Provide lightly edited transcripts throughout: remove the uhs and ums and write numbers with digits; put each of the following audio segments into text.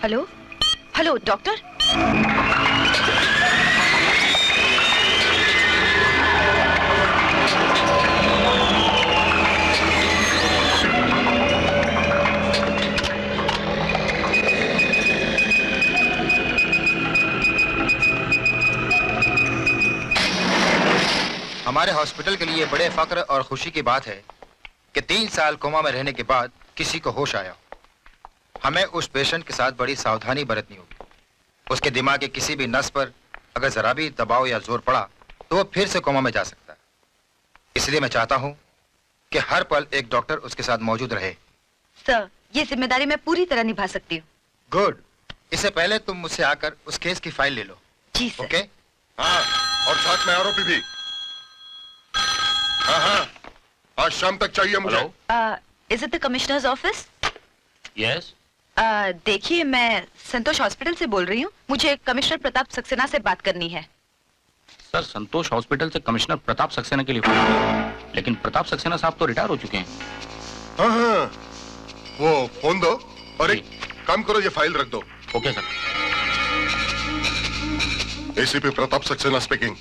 Hello hello doctor. हमारे hospital के लिए बड़े फख्र और खुशी की बात है कि 3 साल कोमा में रहने के बाद किसी को होश आया। हमें उस पेशेंट के साथ बड़ी सावधानी बरतनी होगी। उसके दिमाग के किसी भी नस पर अगर जरा भी दबाव या जोर पड़ा तो वो फिर से कोमा में जा सकता है। इसलिए मैं चाहता हूं कि हर पल एक डॉक्टर उसके साथ मौजूद रहे। सर, ये जिम्मेदारी मैं पूरी तरह निभा सकती हूँ। गुड। इससे पहले तुम मुझसे आकर उस केस की फाइल ले लो। जी सर। ओके? हाँ, और साथ में आरोपी भी। हाँ, आज शाम तक चाहिए मुझे। Is it the commissioners office? Yes. देखिए, मैं संतोष हॉस्पिटल से बोल रही हूँ। मुझे कमिश्नर प्रताप सक्सेना से बात करनी है। सर, संतोष हॉस्पिटल से कमिश्नर प्रताप सक्सेना के लिए फोन है, लेकिन प्रताप सक्सेना साहब तो रिटायर हो चुके हैं। हाँ, वो फोन दो और एक काम करो, ये फाइल रख दो। Okay sir. ACP Pratap Saxena speaking.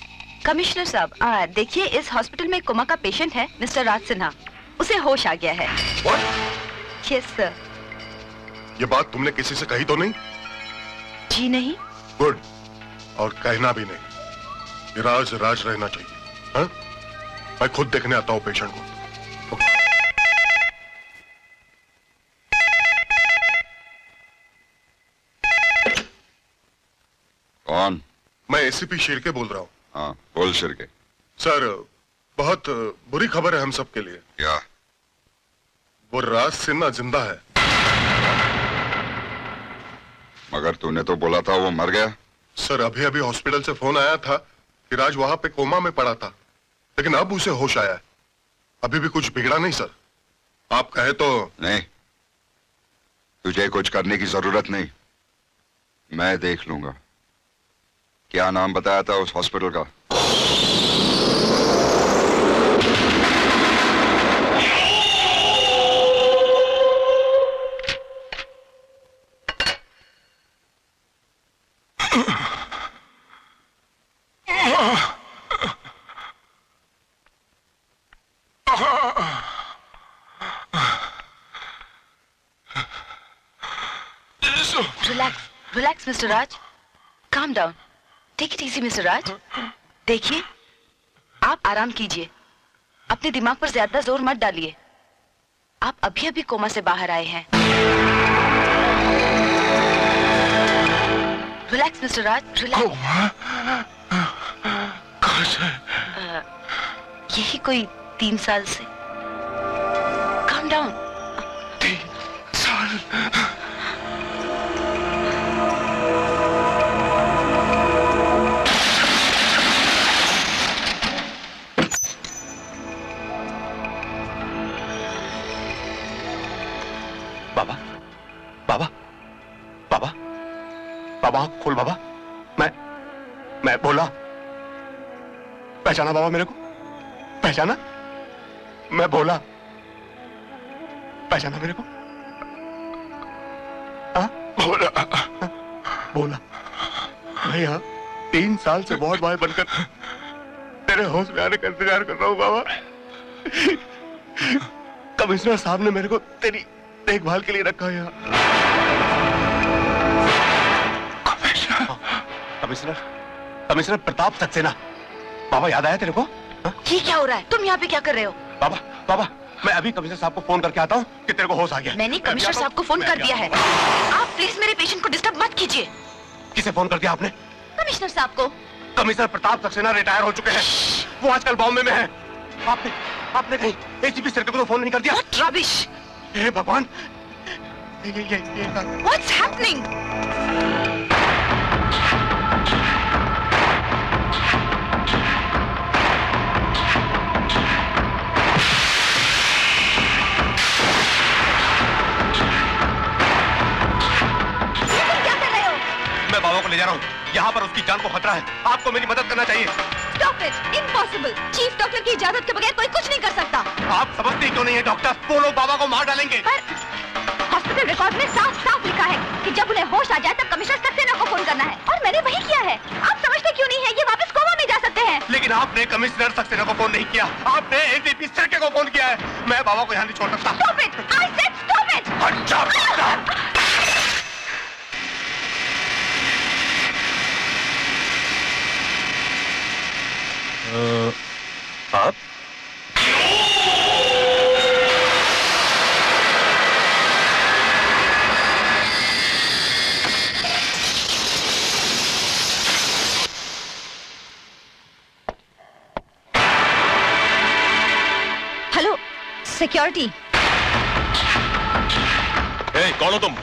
Commissioner साहब, देखिए, इस हॉस्पिटल में कोमा का पेशेंट है, मिस्टर राज सिन्हा। उसे होश आ गया है। What? Yes sir. ये बात तुमने किसी से कही तो नहीं? जी नहीं। गुड। और कहना भी नहीं। ये राज राज रहना चाहिए। हाँ? मैं खुद देखने आता हूँ पेशेंट को। कौन? मैं एसीपी शिर्के बोल रहा हूँ। हाँ, बोल शिर्के। सर, बहुत बुरी खबर है हम सब के लिए। क्या? वो राज सिन्हा जिंदा है। मगर तूने तो बोला था वो मर गया। सर, अभी अभी हॉस्पिटल से फोन आया था कि राज वहां पे कोमा में पड़ा था, लेकिन अब उसे होश आया है। अभी भी कुछ बिगड़ा नहीं सर। आप कहे तो। नहीं, तुझे कुछ करने की जरूरत नहीं, मैं देख लूंगा। क्या नाम बताया था उस हॉस्पिटल का? Relax Mister Raj. Calm down. Take it easy Mister Raj. देखिए, आप आराम कीजिए। अपने दिमाग पर ज्यादा जोर मत डालिए। आप अभी अभी कोमा से बाहर आए हैं। रिलैक्स मिस्टर राज, रिलैक्स। यही कोई 3 साल से। Calm down. 3 साल? बाबा, बाबा, बाबा, बाबा खोल बाबा। मैं बोला। पहचाना बाबा मेरे को? पहचाना? मैं बोला। पहचाना मेरे को? हाँ? बोला। मैं यहाँ 3 साल से बहुत बॉय बनकर तेरे होश में आने का इंतजार कर रहा हूँ बाबा। कमिश्नर साहब ने मेरे को तेरी देखभाल के लिए रखा यहाँ। कमिश्नर प्रताप सक्सेना। बाबा याद आया तेरे को? ये क्या हो रहा है? तुम यहाँ पे क्या कर रहे हो? बाबा, मैं अभी कमिश्नर साहब को फोन करके आता हूँ कि तेरे को होश आ गया। मैंने कमिश्नर साहब को फोन कर दिया है। आप प्लीज मेरे पेशेंट को डिस्टर्ब मत कीजिए। किसे फोन कर दिया आपने? कमिश्नर साहब को। कमिश्नर प्रताप सक्सेना रिटायर हो चुके हैं। वो आजकल बॉम्बे में है। आपने कहीं एसीपी शिर्के को तो फोन नहीं कर दिया? What rubbish! हे भगवान, What's happening? मैं बाबा को ले जा रहा हूँ। यहाँ पर उसकी जान को खतरा है। आपको मेरी मदद करना चाहिए। Stop it! Impossible! Chief doctor की इजाजत के बगैर कोई कुछ नहीं कर सकता। आप समझते क्यों नहीं है डॉक्टर? वो लोग बाबा को मार डालेंगे। हॉस्पिटल रिकॉर्ड में साफ साफ लिखा है कि जब उन्हें होश आ जाए तब कमिश्नर सक्सेना को फोन करना है, और मैंने वही किया है। आप समझते क्यों नहीं है? ये वापस कोमा में जा सकते हैं। लेकिन आपने कमिश्नर सक्सेना को फोन नहीं किया, आपने एसीपी सिरके को फोन किया है। मैं बाबा को यहाँ नहीं छोड़ सकता। Stop it! I said stop it! आप हेलो सिक्योरिटी। कौन हो तुम?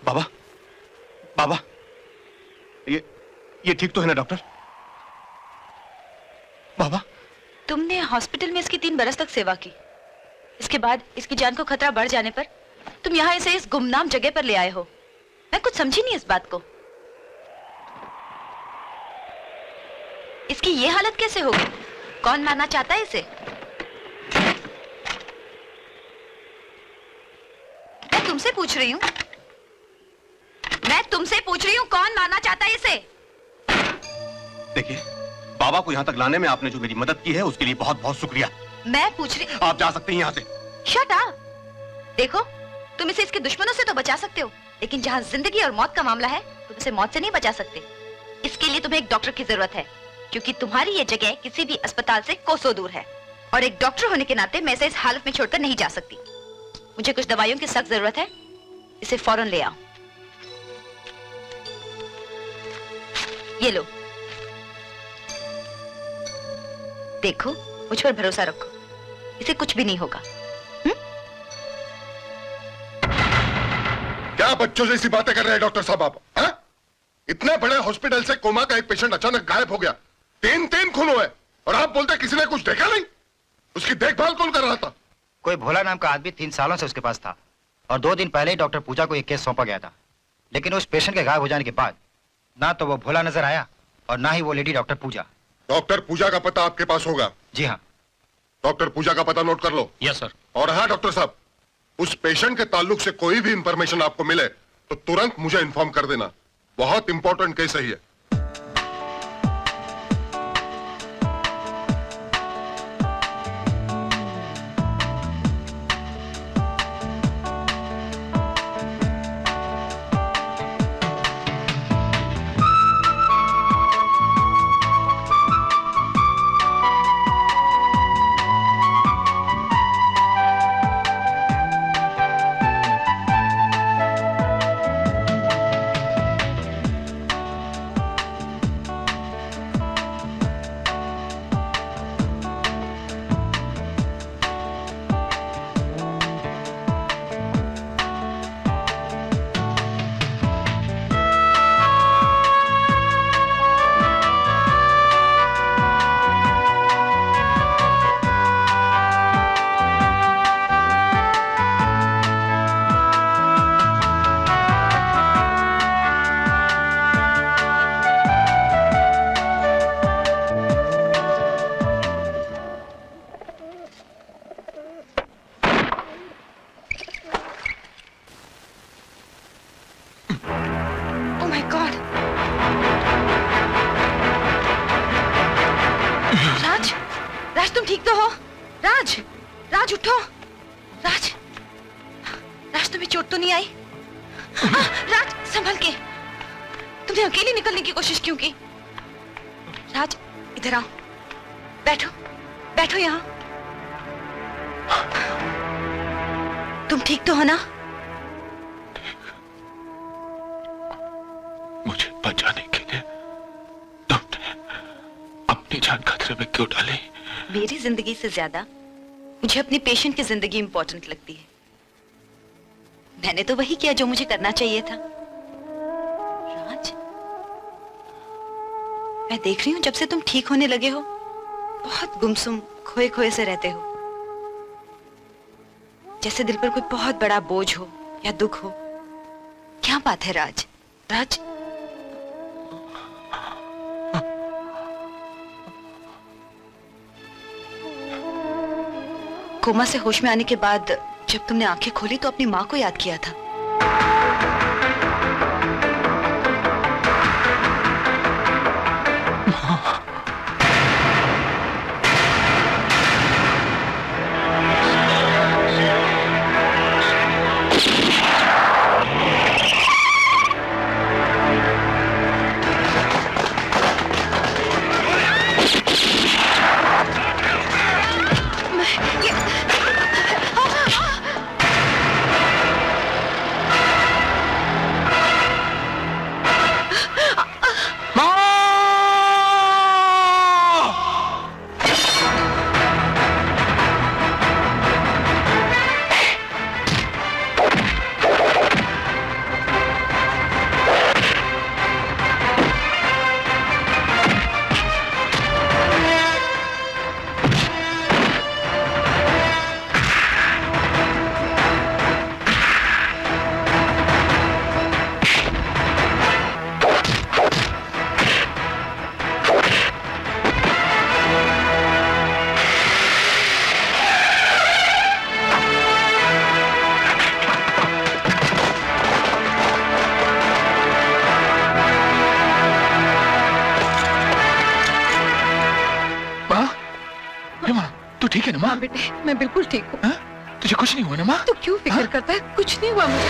बाबा, बाबा, ये ठीक तो है ना डॉक्टर? बाबा, तुमने हॉस्पिटल में इसकी 3 बरस तक सेवा की। इसके बाद इसकी जान को खतरा बढ़ जाने पर तुम यहाँ इसे इस गुमनाम जगह पर ले आए हो। मैं कुछ समझी नहीं इस बात को। इसकी ये हालत कैसे होगी? कौन मारना चाहता है इसे? मैं तुमसे पूछ रही हूँ, कौन मारना चाहता है इसे? देखिए, बाबा को यहाँ तक लाने में आपने जो मेरी मदद की है उसके लिए बहुत बहुत शुक्रिया। मैं पूछ रही। आप जा सकते हैं यहाँ से। Shut up. देखो, तुम इसे इसके दुश्मनों से तो बचा सकते हो, लेकिन जहाँ जिंदगी और मौत का मामला है तुम इसे मौत से नहीं बचा सकते। इसके लिए तुम्हें एक डॉक्टर की जरूरत है, क्योंकि तुम्हारी ये जगह किसी भी अस्पताल से कोसों दूर है, और एक डॉक्टर होने के नाते मैं इसे इस हालत में छोड़कर नहीं जा सकती। मुझे कुछ दवाइयों की सख्त जरूरत है, इसे फौरन ले आओ। ये लो, देखो मुझ पर भरोसा रखो, इसे कुछ भी नहीं होगा। क्या बच्चों जैसी बातें कर रहे हैं डॉक्टर साहब आप? हाँ? इतने बड़े हॉस्पिटल से कोमा का एक पेशेंट अचानक गायब हो गया, तीन खून हुए, और आप बोलते किसी ने कुछ देखा नहीं? उसकी देखभाल कौन कर रहा था? कोई भोला नाम का आदमी 3 सालों से उसके पास था, और 2 दिन पहले ही डॉक्टर पूजा को एक केस सौंपा गया था। लेकिन उस पेशेंट के गायब हो जाने के बाद ना तो वो भोला नजर आया और ना ही वो लेडी डॉक्टर पूजा। डॉक्टर पूजा का पता आपके पास होगा? जी हाँ। डॉक्टर पूजा का पता नोट कर लो। Yes sir. और हाँ डॉक्टर साहब, उस पेशेंट के ताल्लुक से कोई भी इंफॉर्मेशन आपको मिले तो तुरंत मुझे इन्फॉर्म कर देना, बहुत इंपॉर्टेंट केस है ये। राज उठो। राज, राज तुम्हें चोट तो नहीं आई? राज संभल के, तुमने अकेली निकलने की कोशिश क्यों की? राज इधर आओ, बैठो बैठो यहाँ। तुम ठीक तो हो ना? मुझे बचाने के लिए तुमने अपनी जान खतरे में क्यों डाली? मेरी जिंदगी से ज्यादा मुझे अपनी पेशेंट की जिंदगी इंपॉर्टेंट लगती है। मैंने तो वही किया जो मुझे करना चाहिए था। राज, मैं देख रही हूं जब से तुम ठीक होने लगे हो बहुत गुमसुम खोए खोए से रहते हो, जैसे दिल पर कोई बहुत बड़ा बोझ हो या दुख हो। क्या बात है राज? राज, कोमा से होश में आने के बाद जब तुमने आंखें खोली तो अपनी माँ को याद किया था। ठीक है ना माँ? हाँ बेटे, मैं बिल्कुल ठीक हूँ। तुझे कुछ नहीं हुआ ना माँ? तू क्यों फिक्र करता है? कुछ नहीं हुआ मुझे।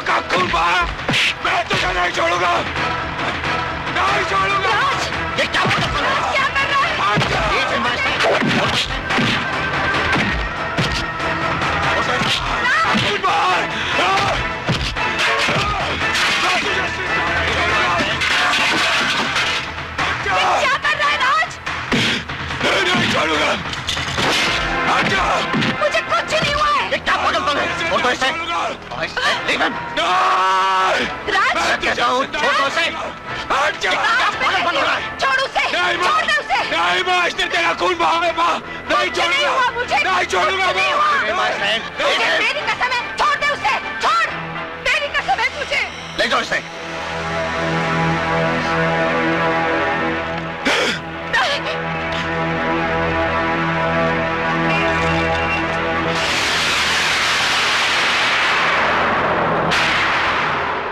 का खून बहा, मैं तुझे नहीं छोड़ूंगा, नहीं छोड़ूंगा। ये क्या कर रहा है? क्या कर रहा है राज? नहीं छोड़ूंगा। मुझे कुछ नहीं हुआ है। क्या पागलपन है? और तो ऐसे राज, कहता हूँ छोड़ दो इसे। पागलपन हो रहा है। छोड़ उसे, छोड़ दे उसे। नहीं मास्टर, तेरा खून बहावे माँ, नहीं छोड़ूंगा, नहीं छोड़ूंगा मेरी कसम है, छोड़ दे उसे, छोड़, मेरी कसम है तुझे। ले जाओ इसे।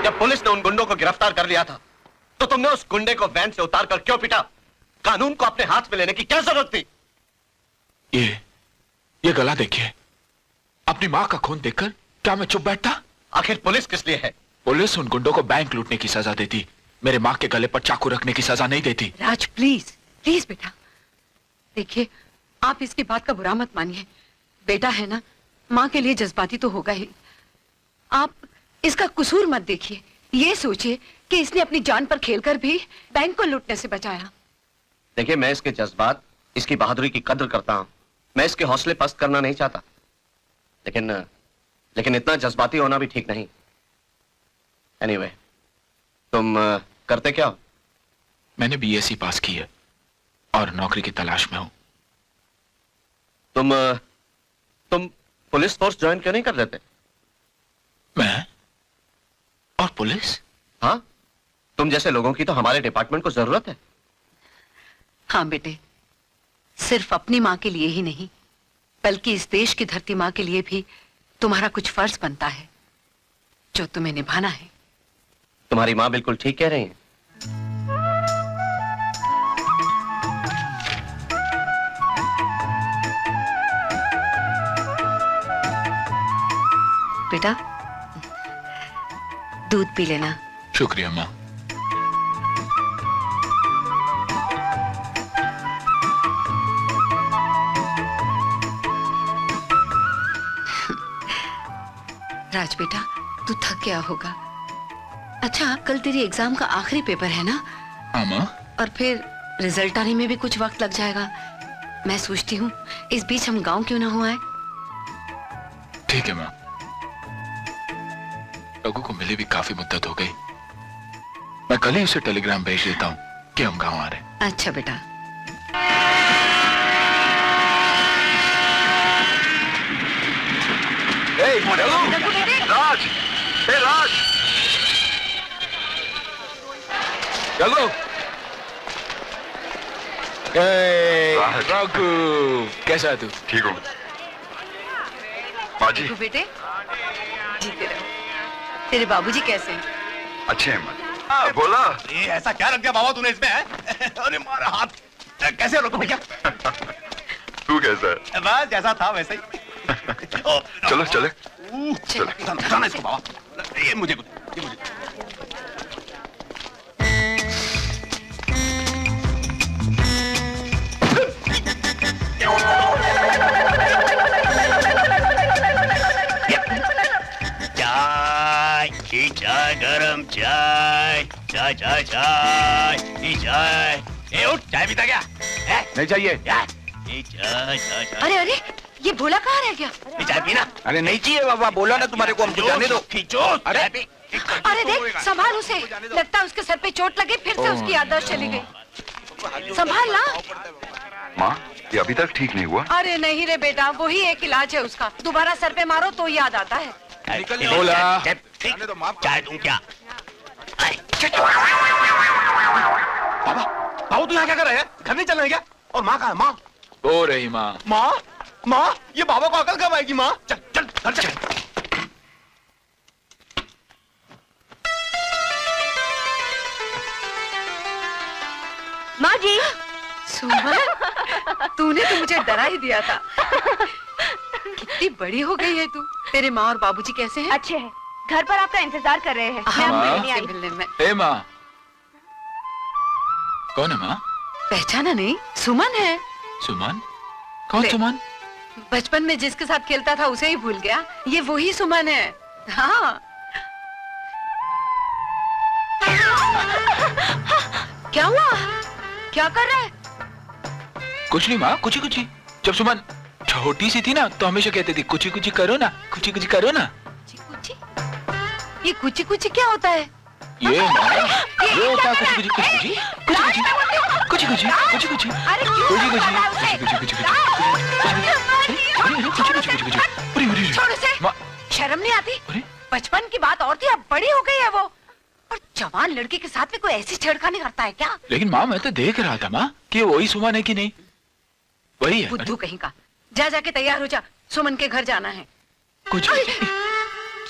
जब पुलिस ने उन गुंडों को गिरफ्तार कर लिया था, तो तुमने उस गुंडे को वैन से उतारकर क्यों पीटा? कानून को अपने हाथ में लेने की क्या जरूरत थी? ये गला देखिए, अपनी माँ का खून देखकर क्या मैं चुप बैठता? आखिर पुलिस किस लिए है? पुलिस उन गुंडों को बैंक लूटने की सजा देती, मेरे माँ के गले पर चाकू रखने की सजा नहीं देती। राज प्लीज प्लीज बेटा, देखिए आप इसकी बात का बुरा मत मानिए। बेटा है ना, माँ के लिए जज्बाती तो होगा ही। आप इसका कसूर मत देखिए, ये सोचिए कि इसने अपनी जान पर खेलकर भी बैंक को लूटने से बचाया। देखिए, मैं इसके जज्बात, इसकी बहादुरी की कद्र करता हूं। मैं इसके हौसले पस्त करना नहीं चाहता, लेकिन इतना जज्बाती होना भी ठीक नहीं। एनीवे, तुम करते क्या हो? मैंने बीएससी पास की है और नौकरी की तलाश में हूं। तुम पुलिस फोर्स ज्वाइन क्यों नहीं कर लेते? मैं और पुलिस? हाँ, तुम जैसे लोगों की तो हमारे डिपार्टमेंट को जरूरत है। हाँ बेटे, सिर्फ अपनी माँ के लिए ही नहीं, बल्कि इस देश की धरती माँ के लिए भी तुम्हारा कुछ फर्ज बनता है जो तुम्हें निभाना है। तुम्हारी माँ बिल्कुल ठीक कह रही है। बेटा दूध पी लेना। शुक्रिया माँ। राज बेटा, तू थक गया होगा। अच्छा, कल तेरी एग्जाम का आखिरी पेपर है ना? हाँ माँ। और फिर रिजल्ट आने में भी कुछ वक्त लग जाएगा। मैं सोचती हूँ इस बीच हम गांव क्यों ना हो आए। ठीक है माँ। लोगों को मिले भी काफी मुद्दत हो गई। मैं कल ही उसे टेलीग्राम भेज देता हूँ कि हम गांव आ रहे हैं। अच्छा बेटा। राज, राज, चलो। रघु, कैसा है तू? ठीक हूँ माँ जी। तू बेटे जीते रहो। तेरे बाबूजी कैसे हैं? अच्छे हैं माँ जी। बोला ये ऐसा क्या रख दिया बाबा तूने इसमें है? अरे मारा हाथ। कैसे रखो भैया? तू कैसा है? बस जैसा था वैसे ही। चलो चले। जाना इसको बाबा। ये मुझे चाय, गरम चाय, चाय चाय चाय, चाय। ए उठ, चाय पीता क्या? नहीं चाहिए। चाय चाय चाय। अरे अरे, ये भोला कहाँ रह गया? चाय पीना। अरे नहीं चाहिए बाबा, बोला ना तुम्हारे को, हमको जाने दो। खींचो। अरे अरे देख, संभाल उसे। लगता है उसके सर पे चोट लगे, फिर से उसकी याददाश्त चली गई। संभाल ना। माँ, ये अभी तक ठीक नहीं हुआ? अरे नहीं रे बेटा, वही एक इलाज है उसका। दोबारा सर पे मारो तो याद आता है। बोला चाय दूं क्या? बाबा, बाबू तू यहाँ क्या कर रहा है? घर नहीं चलना है क्या? और माँ कहाँ है? माँ हो रही माँ। माँ माँ, ये बाबा को अकल कब आएगी? माँ चल चल घर चल। माँ जी। सुमन, तूने तो मुझे डरा ही दिया था। कितनी बड़ी हो गई है तू। तेरे माँ और बाबूजी कैसे हैं? अच्छे हैं। घर पर आपका इंतजार कर रहे हैं। मैं हाँ, आपको लेने आई। मिलने में ए माँ, कौन है माँ? पहचाना नहीं? सुमन है। सुमन? कौन सुमन? बचपन में जिसके साथ खेलता था उसे ही भूल गया। ये वही सुमन है। हाँ। क्या हुआ? क्या कर रहा है? कुछ नहीं माँ, कुछ ही। जब सुमन छोटी सी थी ना तो हमेशा कहती थी कुछ ही करो ना, कुछ ही करो ना। कुची? ये कुची क्या होता है? ये माँ, ये होता है कुछ शर्म नहीं आती? बचपन की बात और थी, अब बड़ी हो गई है वो। और जवान लड़के के साथ में कोई ऐसी छेड़खानी करता है क्या? लेकिन माँ मैं तो देख रहा था माँ कि वही सुमन है कि नहीं। वही है। बुद्धू कहीं का। जाके तैयार हो जा, सुमन के घर जाना है। कुछ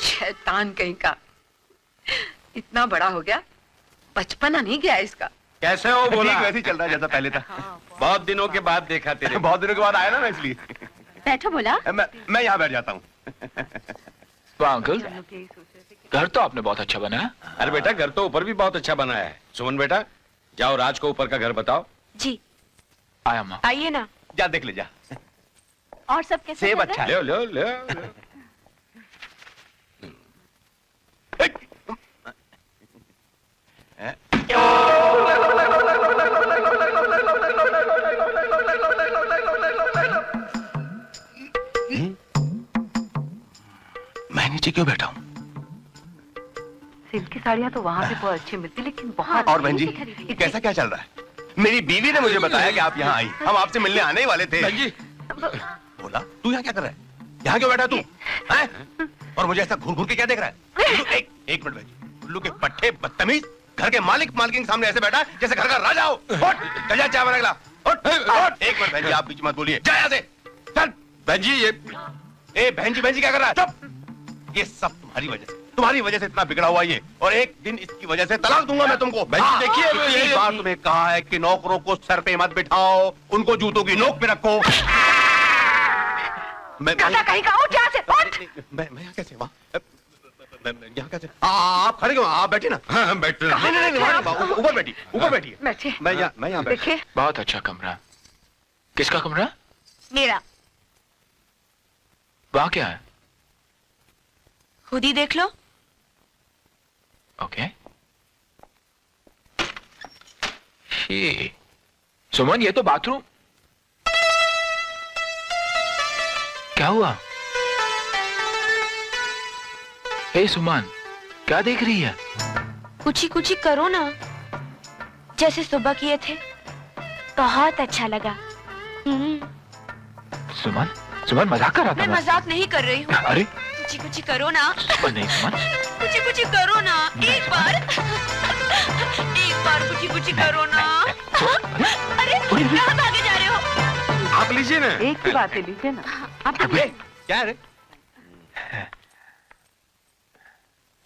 शैतान कहीं का। इतना बड़ा हो गया, बचपना नहीं गया इसका। कैसे हो? बोला वैसे ही चल रहा है जैसा पहले था। बहुत दिनों के बाद देखा तेरे। बहुत दिनों के बाद आया ना मैं, इसलिए। बैठो बोला। मैं यहाँ बैठ जाता हूँ। वाह अंकल, घर तो आपने बहुत अच्छा बनाया। अरे बेटा, घर तो ऊपर भी बहुत अच्छा बनाया है। सुमन बेटा, जाओ राज को ऊपर का घर बताओ। जी आया माँ। आइए ना। जा देख ले जा। और सब कैसे? सेब अच्छा है। ले। मैं नीचे क्यों बैठा हूँ? सिल्क की साड़ियाँ तो वहाँ पे बहुत अच्छी मिलती, लेकिन बहुत। और बहन जी, कैसा क्या चल रहा है? मेरी बीवी ने मुझे बताया कि आप यहाँ आई। हम आपसे मिलने आने ही वाले थे। बहन जी, बोला तू यहाँ क्या कर रहा है? यहाँ क्यों बैठा तू? हैं? और मुझे ऐसा घूर के क्या देख रहा है? एक मिनट बहन जी, उल्लू के पट्टे बदतमीज, घर के मालिक के सामने ऐसे बैठा जैसे घर का राजा हो। उठ, जा चाय बना के ला। उठ। एक मिनट बहन जी, आप बीच मत बोलिए। जा यहाँ से। चल। बहन जी ये बहन जी क्या कर रहा है? चुप। ये सब तुम्हारी वजह से इतना बिगड़ा हुआ ये, और एक दिन इसकी वजह से तलाक दूंगा मैं तुमको। बहन जी देखिए, कितनी बार तुम्हें कहा है कि नौकरों को सर पे मत बिठाओ, उनको जूतों की नोक पे रखो। मैं कहीं का उठ यहाँ से, उठ। मैं यहाँ कैसे? यहाँ कैसे? आप खड़े क्यों? आप बैठे ना। हाँ, बैठे। नहीं, ऊपर बैठिए। बैठे। मैं यहाँ देखिए, बहुत अच्छा कमरा। किसका कमरा? मेरा। वहाँ क्या है? खुद ही देख लो। ओके। सुमन, ये तो बाथरूम। क्या हुआ? हे सुमन, क्या देख रही है? कुछ करो ना, जैसे सुबह किए थे। बहुत अच्छा लगा। सुमन मजाक कर रहा था। मैं मजाक नहीं कर रही हूँ। अरे कुछ करो ना। नहीं सुमन, कुछ करो ना। एक बार कुछ करो ना। अरे कहाँ भागे जा रहे हो? आप लीजिए ना। एक ही बात है, लीजिए ना। आप क्या है?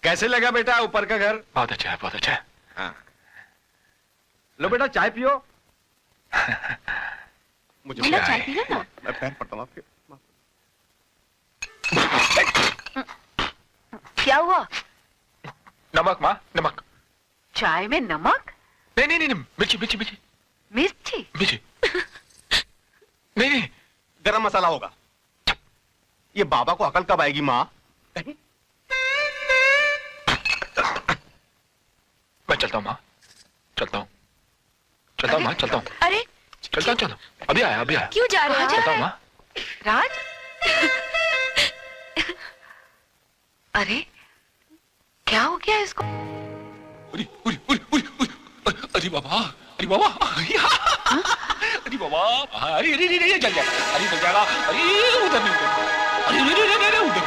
कैसे लगा बेटा ऊपर का घर? बहुत अच्छा है, बहुत अच्छा है। हाँ। लो बेटा चाय पियो। मुझे चाय पियो ना। मैं पैर पड़ता हूँ आपके। क्या हुआ? नमक माँ, नमक। चाय में नमक? नहीं, मिर्ची। मिर्ची? नहीं। गरम मसाला होगा। ये बाबा को अकल कब आएगी माँ? मैं चलता हूँ माँ, चलता हूँ माँ। अरे चलो। अभी आया। क्यों जा रहे हो? चलता हूँ माँ। राज? अरे क्या हो गया इसको? अरे बाबा, अरे जल जाएगा। जल जाएगा। उधर नहीं, उधर।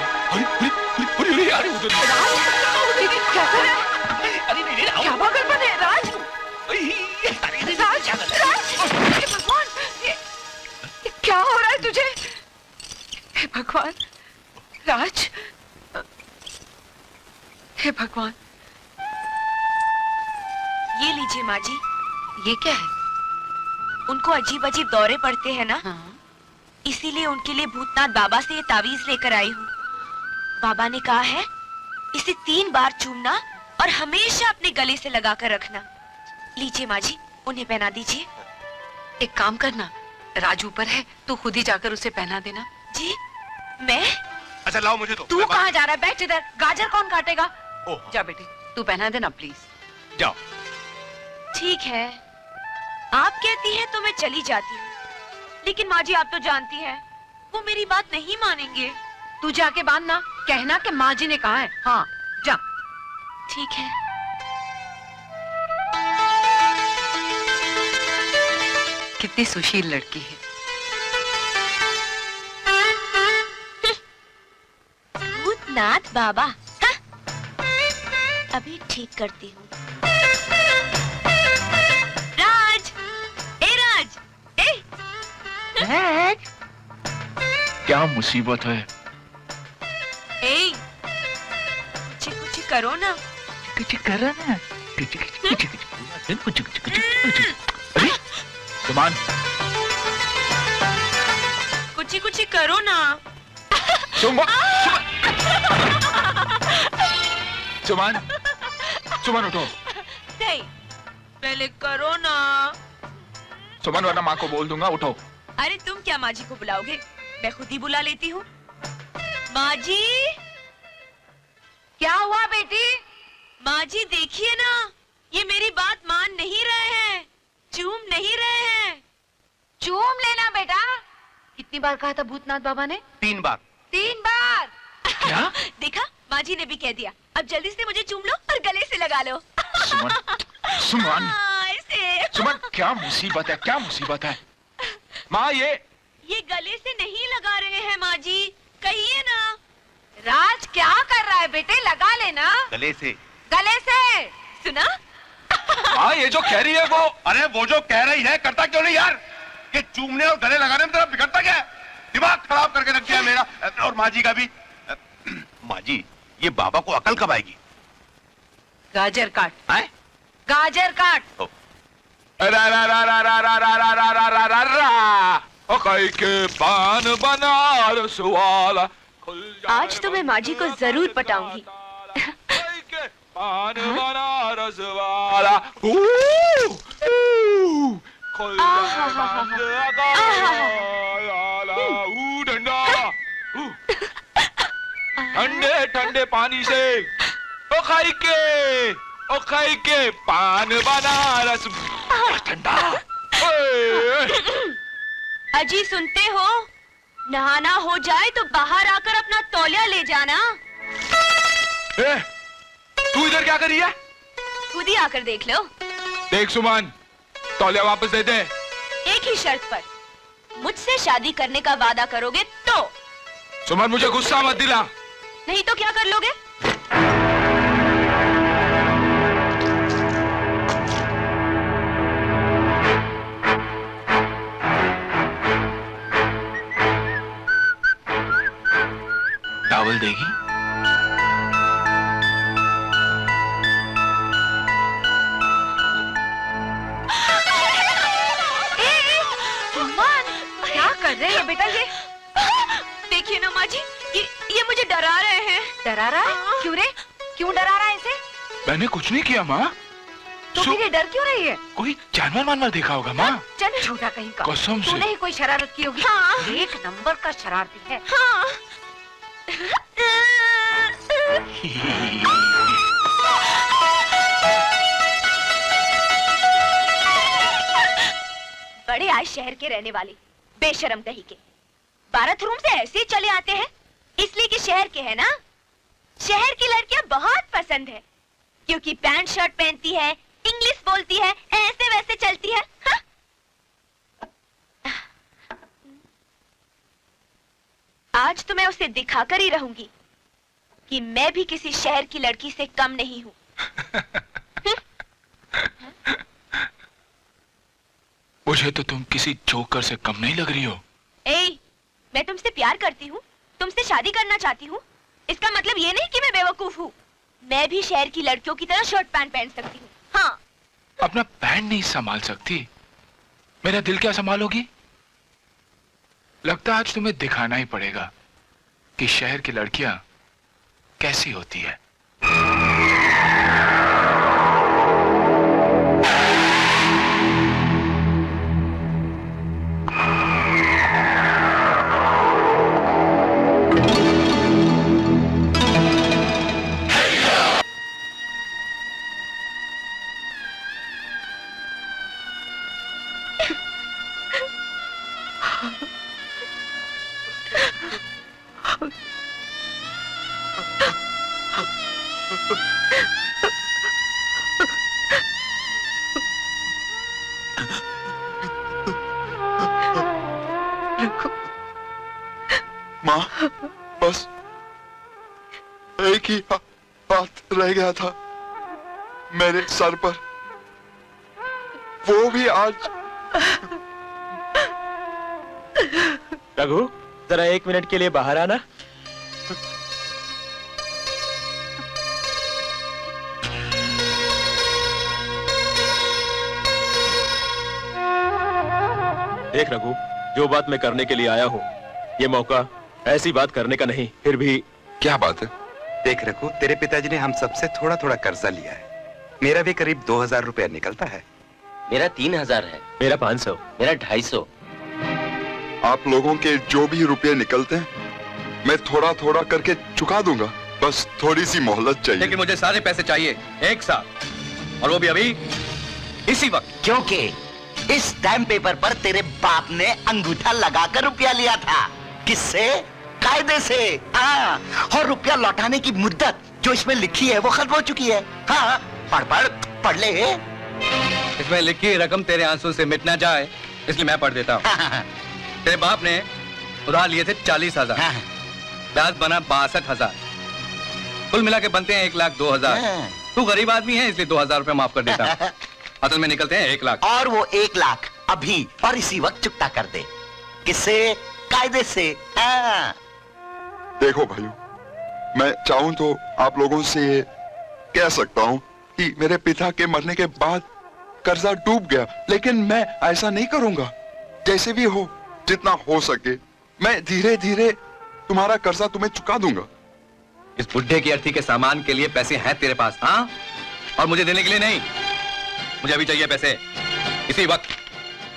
क्या कर रहा है? क्या पागलपन है राज? राज, भगवान, ये क्या हो रहा है तुझे? हे भगवान, राज, हे भगवान। ये लीजिए माँ जी। ये क्या है? उनको अजीब दौरे पड़ते हैं ना। हाँ। इसीलिए उनके लिए भूतनाथ बाबा से ये तावीज लेकर आई हूँ। बाबा ने कहा है इसे 3 बार चूमना और हमेशा अपने गले से लगा कर रखना। लीजिए माँ जी, उन्हें पहना दीजिए। एक काम करना, राजू पर है, तू खुद ही जाकर उसे पहना देना। जी मैं? अच्छा लाओ मुझे तो। तू कहाँ जा रहा है? बैठ इधर, गाजर कौन काटेगा? ओह। जा बेटे, तू पहना देना प्लीज। जाओ। ठीक है, आप कहती हैं तो मैं चली जाती हूँ, लेकिन माँ जी आप तो जानती हैं वो मेरी बात नहीं मानेंगे। तू जाके बांधना, कहना कि माँ जी ने कहा है। हाँ जा। ठीक है। कितनी सुशील लड़की है। भूतनाथ बाबा। हाँ? अभी ठीक करती हूँ। राज, ए राज, ए। क्या मुसीबत है? ए, कुछ करो ना। कुछ करो ना। अरे सुमन, कुछ करो ना। सुमन, सुमन उठो। नहीं, पहले करो ना। सुमन वरना माँ को बोल दूंगा, उठो। अरे तुम क्या माँ जी को बुलाओगे? मैं खुद ही बुला लेती हूँ। माँ जी। क्या हुआ बेटी? माँ जी देखिए ना, ये मेरी बात मान नहीं रहे हैं, चूम नहीं रहे हैं। चूम लेना बेटा। कितनी बार कहा था भूतनाथ बाबा ने? 3 बार। 3 बार। क्या? देखा, माँ जी ने भी कह दिया। अब जल्दी से मुझे चूम लो और गले से लगा लो। सुमन, सुमन, ऐसे। सुमन, क्या मुसीबत है? क्या मुसीबत है? माँ ये गले से नहीं लगा रहे हैं माँ जी, कहिए ना। राज क्या कर रहा है बेटे? लगा लेना गले से। गले से। सुना? हाँ, ये जो कह रही है वो। अरे वो जो कह रही है करता क्यों नहीं यार? ये चूमने और गले लगाने में तेरा बिगड़ता क्या है? दिमाग खराब करके रख दिया मेरा और माँ जी का भी। माँ जी, ये बाबा को अकल कब आएगी? गाजर काट। हैं? गाजर काट। के पान बनारस वाला। आज तो मैं माँ जी को जरूर पटाऊंगी। पान बनारस वाला। ठंडे ठंडे पानी से ओ खाई के पान बनारस ठंडा। अजी सुनते हो? नहाना हो जाए तो बाहर आकर अपना तौलिया ले जाना। तू इधर क्या कर रही है? खुद ही आकर देख लो। देख सुमन, तौलिया वापस दे दे। एक ही शर्त पर, मुझसे शादी करने का वादा करोगे तो। सुमन मुझे गुस्सा मत दिला। नहीं तो क्या कर लोगे? टॉवल देगी? क्या कर रहे हैं बेटा ये? देखिए ना माँ जी, ये मुझे डरा रहे हैं। डरा रहा है? क्यों रे? क्यों डरा रहा है इसे? मैंने कुछ नहीं किया माँ। तो फिर ये डर क्यों रही है? कोई जानवर वानवर देखा होगा माँ। चल झूठा कहीं का। कसम से। तूने ही कोई शरारत की होगी। हाँ। 1 नंबर का शरारती है। हाँ। बड़े आज शहर के रहने वाले बेशरम कहीं के बारात-रूम से ऐसे ही चले आते हैं, इसलिए कि शहर के है ना। शहर की लड़कियां बहुत पसंद है, क्योंकि पैंट शर्ट पहनती है, इंग्लिश बोलती है, ऐसे वैसे चलती है। हा? आज तो मैं उसे दिखाकर ही रहूंगी कि मैं भी किसी शहर की लड़की से कम नहीं हूँ। मुझे तो तुम किसी जोकर से कम नहीं लग रही हो। ए, मैं तुमसे प्यार करती हूँ, तुमसे शादी करना चाहती हूँ। इसका मतलब ये नहीं कि मैं बेवकूफ हूँ। मैं भी शहर की लड़कियों की तरह शर्ट पैंट पहन सकती हूँ। हाँ। अपना पैंट नहीं संभाल सकती, मेरा दिल क्या संभालोगी? लगता है आज तुम्हें दिखाना ही पड़ेगा कि शहर की लड़कियां कैसी होती है। माँ, बस एक ही हाथ रह गया था मेरे सर पर, वो भी आज। रघु, जरा 1 मिनट के लिए बाहर आना। देख रघु, जो बात मैं करने के लिए आया हूँ, ये मौका ऐसी बात करने का नहीं। फिर भी क्या बात है? देख रघु, तेरे पिताजी ने हम सबसे थोड़ा थोड़ा कर्जा लिया है। मेरा भी करीब 2000 रुपया निकलता है। मेरा 3000 है। मेरा 500। मेरा 250। आप लोगों के जो भी रुपए निकलते हैं मैं थोड़ा थोड़ा करके चुका दूंगा, बस थोड़ी सी मोहलत चाहिए। लेकिन मुझे सारे पैसे चाहिए एक साथ, और वो भी अभी इसी वक्त। क्योंकि इस स्टैम्प पेपर पर तेरे बाप ने अंगूठा लगाकर रुपया लिया था। किससे? कायदे से। हाँ, और रुपया लौटाने की मुद्दत जो इसमें लिखी है वो खत्म हो चुकी है। हाँ, पढ़ ले। इसमें लिखी रकम तेरे आंसू से मिट ना जाए, इसलिए मैं पढ़ देता हूँ। तेरे बाप ने उधार लिए थे 40,000, ब्याज बना 62,000, कुल मिला के बनते हैं 1,02,000। तू गरीब आदमी है इसलिए 2,000 रुपए माफ कर देता हूँ। असल में निकलते हैं 1 लाख। और वो 1 लाख अभी और इसी वक्त चुकता कर दे। किससे? कायदे से। देखो भाइयों, मैं चाहूं तो आप लोगों से ये कह सकता हूं कि मेरे पिता के मरने के बाद कर्जा डूब गया, लेकिन मैं ऐसा नहीं करूंगा। जैसे भी हो, जितना हो सके, मैं धीरे धीरे तुम्हारा कर्जा तुम्हें चुका दूंगा। इस बुढ़े की अर्थी के सामान के लिए पैसे हैं तेरे पास? हाँ, और मुझे देने के लिए नहीं। मुझे अभी चाहिए पैसे, इसी वक्त।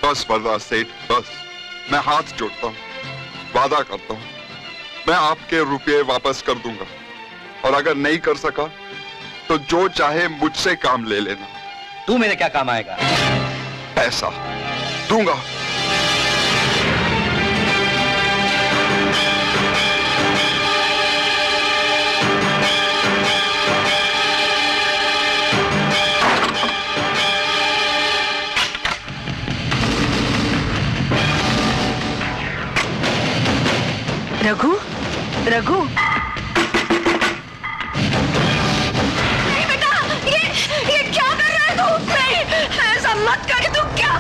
बस बर्दाश्त सेठ, बस। मैं हाथ जोड़ता हूँ, वादा करता हूँ, मैं आपके रुपये वापस कर दूंगा। और अगर नहीं कर सका तो जो चाहे मुझसे काम ले लेना। तू मेरे क्या काम आएगा? पैसा दूंगा। रघु, रघु। नहीं बेटा, ये क्या कर रहा है तू? नहीं, ऐसा मत कर। तू क्या?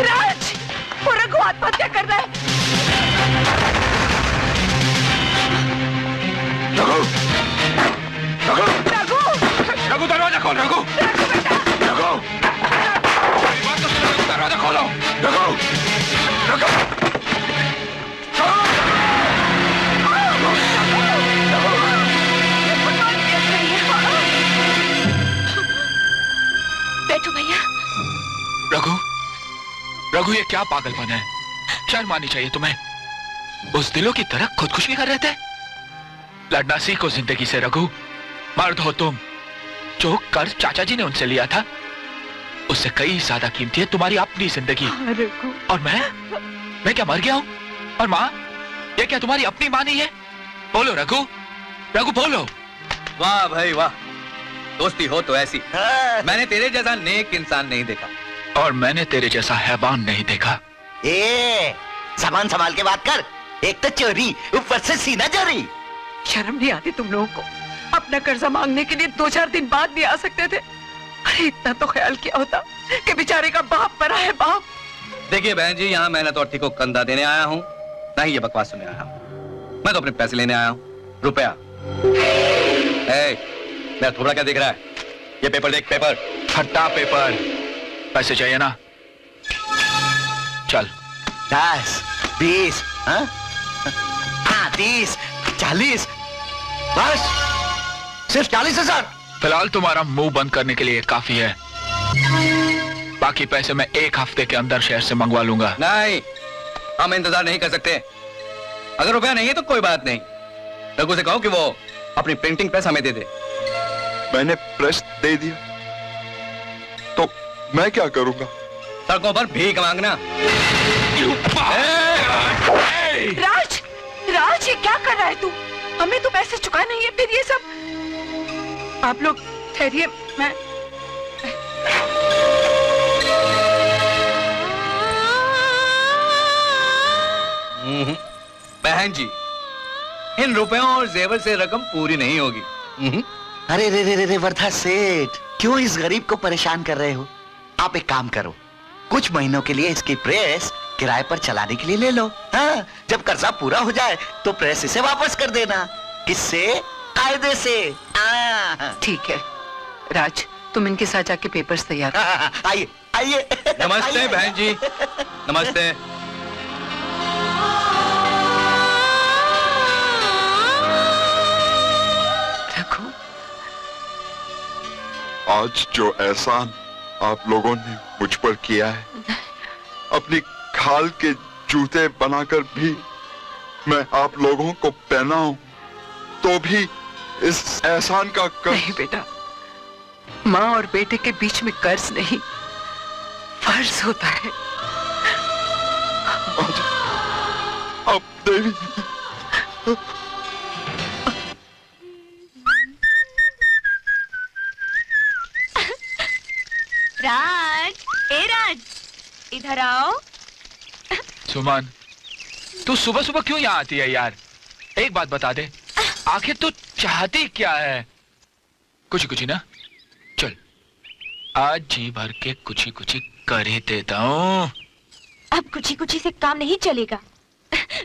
राज, वो रघु आत्महत्या कर रहा है। रघु, रघु, रघु, रघु दरवाजा खोल। रघु, रघु, दरवाजा खोलो। रघु, रघु। बैठो भैया। रघु, रघु, ये क्या पागलपन है? शर्म आनी चाहिए तुम्हें। उस दिलों की तरह खुदकुशी कर रहे थे। लड़ना सीखो जिंदगी से रघु। मर्द हो तुम। जो कर्ज चाचा जी ने उनसे लिया था उससे कई ज्यादा कीमती है तुम्हारी अपनी जिंदगी। और मैं क्या मर गया हूं? और माँ, ये क्या तुम्हारी अपनी माँ नहीं है? बोलो रघु, रघु बोलो। वाह भाई वाह, दोस्ती हो तो ऐसी। मैंने तेरे जैसा नेक इंसान नहीं देखा। और मैंने तेरे जैसा हैवान नहीं देखा। सामान संभाल के बात कर। एक तो चोरी, ऊपर से सीना चोरी। शर्म नहीं आती तुम लोगों को? अपना कर्जा मांगने के लिए 2-4 दिन बाद भी आ सकते थे। अरे इतना तो ख्याल किया होता कि बेचारे का बाप मरा है। बाप। देखिए बहन जी, यहाँ मैं ना तो अर्थी को कंधा देने आया हूँ, ना ही ये बकवास सुनने आया हूँ। मैं तो अपने पैसे लेने आया हूँ, रुपया। मेरा थोड़ा क्या दिख रहा है? ये पेपर देख, पेपर। फट्टा पेपर। पैसे चाहिए ना? चल। 10, 20, 30, 40, बस सिर्फ 40,000? फिलहाल तुम्हारा मुंह बंद करने के लिए काफी है। बाकी पैसे मैं 1 हफ्ते के अंदर शहर से मंगवा लूंगा। नहीं, हम इंतजार नहीं कर सकते। अगर रुपया नहीं है तो कोई बात नहीं, रघु से कहो कि वो अपनी प्रिंटिंग प्रेस हमें दे दे। मैंने प्रेस दे दिया तो मैं क्या करूंगा? सड़कों पर भीख मांगना। राज, राज ये क्या कर रहा है तू? हमें तो पैसे चुका नहीं है, फिर ये सब। आप लोग ठहरिए, मैं बहन जी, इन रुपयों और जेवर से रकम पूरी नहीं होगी। अरे रे रे रे वर्धा सेठ, क्यों इस गरीब को परेशान कर रहे हो? आप एक काम करो, कुछ महीनों के लिए इसकी प्रेस किराए पर चलाने के लिए ले लो। हाँ, जब कर्जा पूरा हो जाए तो प्रेस इसे वापस कर देना। किससे? कायदे से। ठीक है राज, तुम इनके साथ जाके पेपर्स तैयार। आइए आइए। नमस्ते बहन जी, नमस्ते। रघु, आज जो एहसान आप लोगों ने मुझ पर किया है, अपनी खाल के जूते बनाकर भी मैं आप लोगों को पहनाऊं तो भी इस एहसान का नहीं बेटा, माँ और बेटे के बीच में कर्ज नहीं, फर्ज होता है। अब देवी, राज, ए राज, इधर आओ। सुमन, तू सुबह सुबह क्यों यहाँ आती है यार? एक बात बता दे, आखिर तू चाहती क्या है? कुछ कुछ ना, चल आज जी भर के कुछ कर ही देता हूँ। अब कुछ से काम नहीं चलेगा।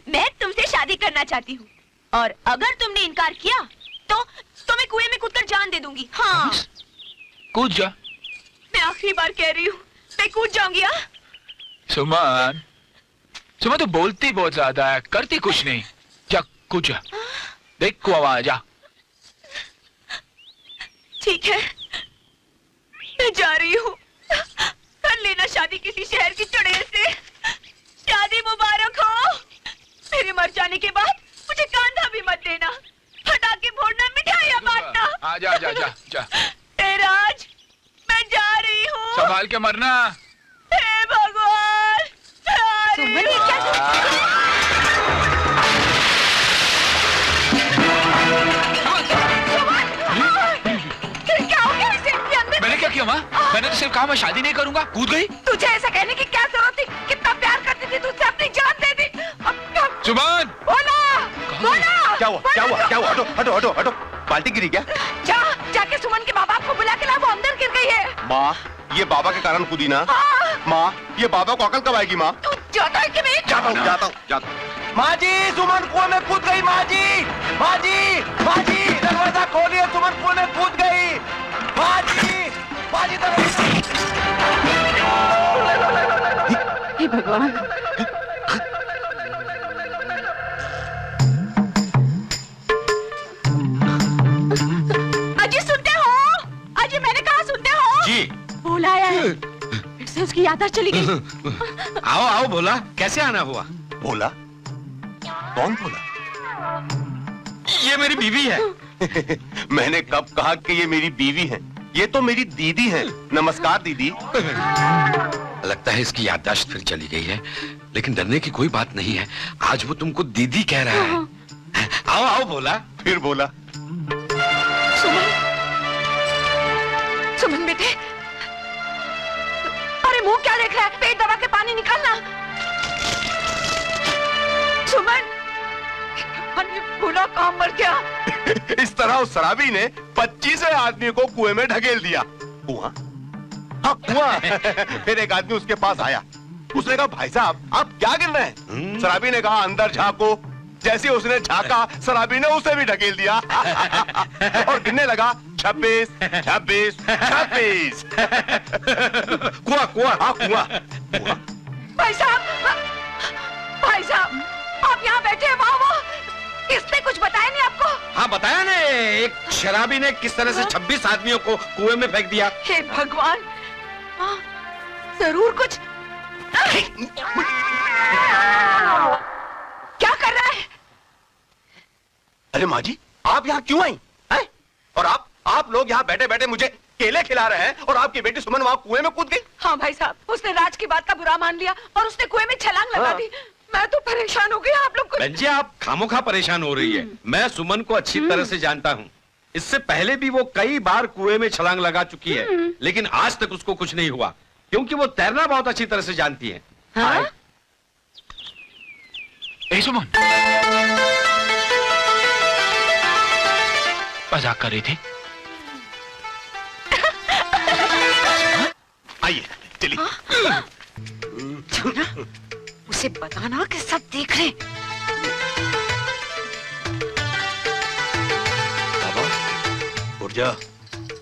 मैं तुमसे शादी करना चाहती हूँ, और अगर तुमने इनकार किया तो मैं कुएं में कूदकर जान दे दूंगी। हाँ, कूद जा। मैं आखिरी बार कह रही हूँ, मैं कूद जाऊंगी। हाँ? सुमन, सुमन तो बोलती बहुत ज्यादा है, करती कुछ नहीं। जा कूद जा, देख कुआं वहां जा। ठीक है, मैं जा रही हूँ। कर लेना शादी किसी शहर की चुड़ैल से। शादी मुबारक हो। मेरे मर जाने के बाद मुझे कांधा भी मत देना, हटा के फोड़ना, मिठाइयाँ बांटना। जा जा जा जा। ए राज, मैं जा रही हूँ। संभाल के मरना। हे भगवान, सुमन ये क्या? मैंने क्या किया माँ? मैंने तो सिर्फ कहा मैं शादी नहीं करूंगा, कूद गई। तुझे ऐसा कहने की क्या जरूरत थी? कितना प्यार करती थी तुझसे, अपनी जान दे दी। सुमन, बोला बोला। क्या हुआ? क्या हुआ? क्या हुआ? हटो हटो हटो हटो। बाल्टी गिरी क्या? जाके सुमन के माँ बाप को बुला के ला, वो अंदर गिर गई है। माँ, ये बाबा के कारण कूदी ना। माँ, ये बाबा को अकल कब आएगी? माँ, तू जाता है कि नहीं? जाता हूँ। माँ जी, सुमन कुएं में कूद गई। माँ जी, माँ जी, माँ जी, दरवाजा खोलिए, सुमन कुएं में कूद गई। माँ जी, माँ जी, हे भगवान। अजी सुनते हो? अजी मैंने कहा सुनते हो? जी। बोला है, फिर से उसकी याददाश्त चली गई। आओ आओ भोला, कैसे आना हुआ? भोला? कौन भोला? ये मेरी बीवी है। मैंने कब कहा कि ये मेरी बीवी है? ये तो मेरी दीदी है। नमस्कार दीदी। लगता है इसकी याददाश्त फिर चली गई है, लेकिन डरने की कोई बात नहीं है। आज वो तुमको दीदी कह रहा है। आओ आओ भोला। फिर बोला। सुमन, सुमन बेटे, अरे मुंह क्या देख रहा है? पेट दबा के पानी निकालना। सुमन, भूला कहाँ मर गया? इस तरह उस शराबी ने 25 आदमी को कुएं में ढकेल दिया। कुआं? हाँ कुआं। फिर एक आदमी उसके पास आया। उसने कहा, भाई साहब आप क्या गिर रहे हैं? शराबी ने कहा, अंदर झांको। जैसे उसने झांका, शराबी ने उसे भी ढकेल दिया और गिनने लगा 26, 26, 26। कुआं कुआं, हाँ कुआं। भाई साहब, आप यहाँ बैठे हैं, वहाँ वो, इसने कुछ बताया नहीं आपको? हाँ बताया ने, एक शराबी ने किस तरह से 26 आदमियों को कुएं में फेंक दिया। हे भगवान, जरूर कुछ। क्या कर रहा है? अरे माँ जी, आप यहाँ क्यों आई हैं? और आप लोग यहाँ बैठे बैठे मुझे केले खिला रहे हैं और आपकी बेटी सुमन वहाँ कुएं में कूद गई। हाँ भाई साहब, उसने राज की बात का बुरा मान लिया और उसने कुएं में छलांग लगा दी। मैं तो परेशान हो गई। आप लोग बहन जी, आप खामोखा परेशान हो रही है। मैं सुमन को अच्छी तरह से जानता हूँ। इससे पहले भी वो कई बार कुएं में छलांग लगा चुकी है, लेकिन आज तक उसको कुछ नहीं हुआ, क्योंकि वो तैरना बहुत अच्छी तरह से जानती है। हाँ? ए सुमन, मजाक कर रही थी? आइए चलिए। उसे बताना कि सब देख रहे। बाबा उठ जा,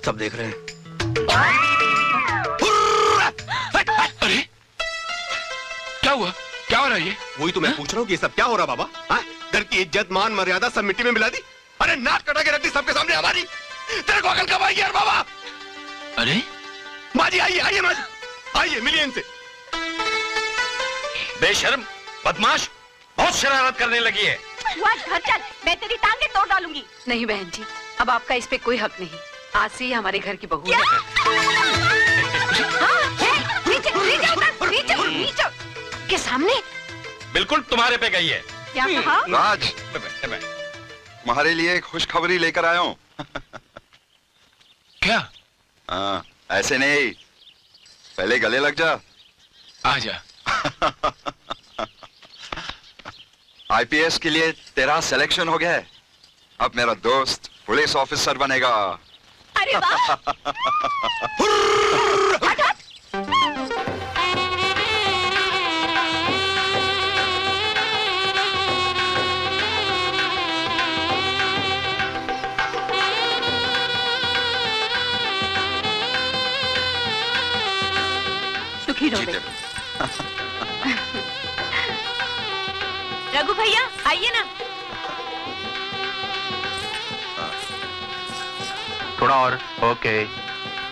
सब देख रहे हैं। अरे क्या हुआ? क्या हो रहा है ये? वही तो मैं पूछ रहा हूँ कि ये सब क्या हो रहा बाबा? हाँ? घर की इज्जत मान मर्यादा सब मिट्टी में मिला दी। अरे नाक कटा के रख दी सबके सामने हमारी। तेरे को अकल कब आएगी यार बाबा? अरे माँ जी आइए, आइए माँ जी, आइए मिलिए इनसे। बेशर्म, बदमाश, बहुत शरारत करने लगी है। घर चल, मैं तेरी टांगे तोड़ डालूंगी। नहीं बहन जी, अब आपका इस पे कोई हक नहीं। आज से ही हमारे घर की बहू है। नीचे के सामने बिल्कुल तुम्हारे पे गई है। क्या कहा? राज, तुम्हारे लिए एक खुशखबरी लेकर आया हूँ। क्या? हाँ, ऐसे नहीं, पहले गले लग जा। आजा। आईपीएस के लिए तेरा सिलेक्शन हो गया है। अब मेरा दोस्त पुलिस ऑफिसर बनेगा। अरे वाह! सुखी रहो। रघु भैया आइए ना। थोड़ा और। Okay,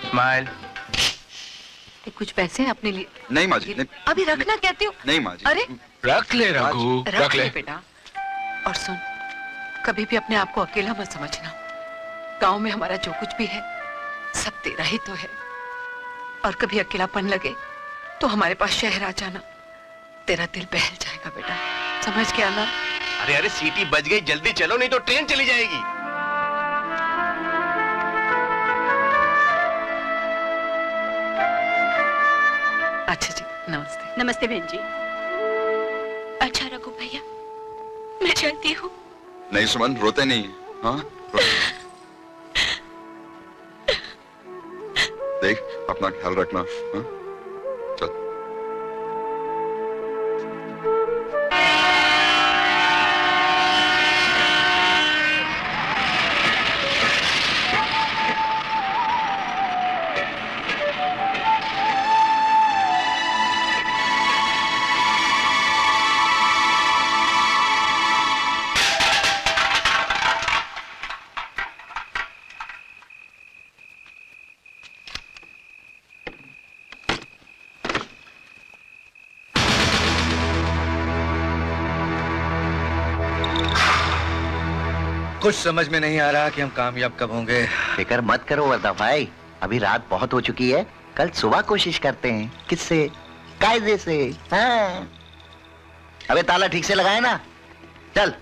smile. कुछ पैसे अपने लिए? नहीं माँ जी, नहीं। अभी रखना कहते हो? नहीं माँ जी। अरे रख ले रघु, रख ले बेटा। और सुन, कभी भी अपने आप को अकेला मत समझना। गांव में हमारा जो कुछ भी है सब तेरा ही तो है। और कभी अकेलापन लगे तो हमारे पास शहर आ जाना, तेरा दिल बहल जाएगा बेटा। समझ गया ना? अरे अरे सीटी बज गई, जल्दी चलो नहीं तो ट्रेन चली जाएगी। अच्छा जी, नमस्ते। नमस्ते बहन जी। अच्छा रघु भैया, मैं चलती हूँ। नहीं सुमन, रोते नहीं। हाँ, देख अपना ख्याल रखना। हाँ? चल। कुछ समझ में नहीं आ रहा कि हम कामयाब कब होंगे। फिक्र मत करो वर्दा भाई, अभी रात बहुत हो चुकी है, कल सुबह कोशिश करते हैं। किससे? कायदे से। हाँ। अबे ताला ठीक से लगाए ना। चल।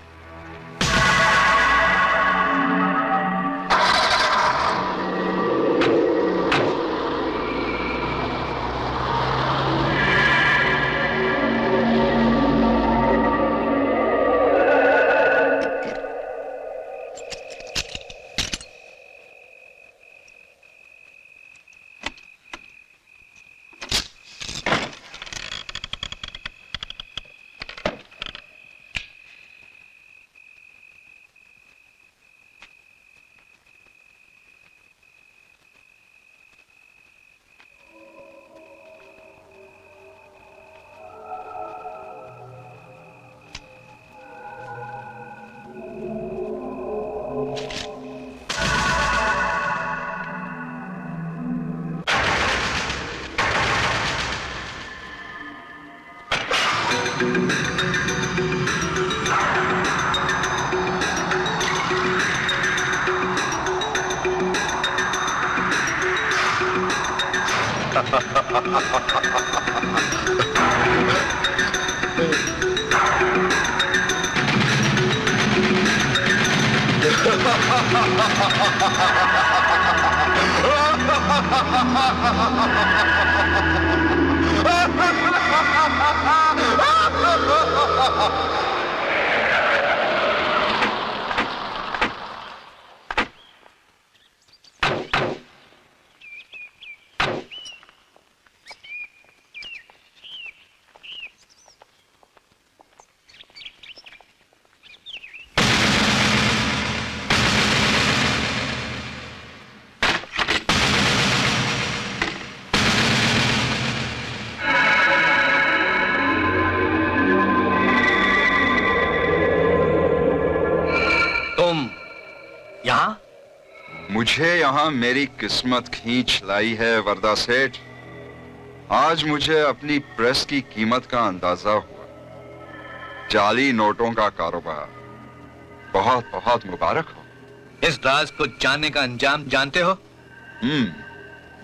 मुझे यहाँ मेरी किस्मत खींच लाई है वरदा सेठ। आज मुझे अपनी प्रेस की कीमत का अंदाजा हुआ। जाली नोटों का कारोबार बहुत बहुत मुबारक हो। इस राज को जानने का अंजाम जानते हो?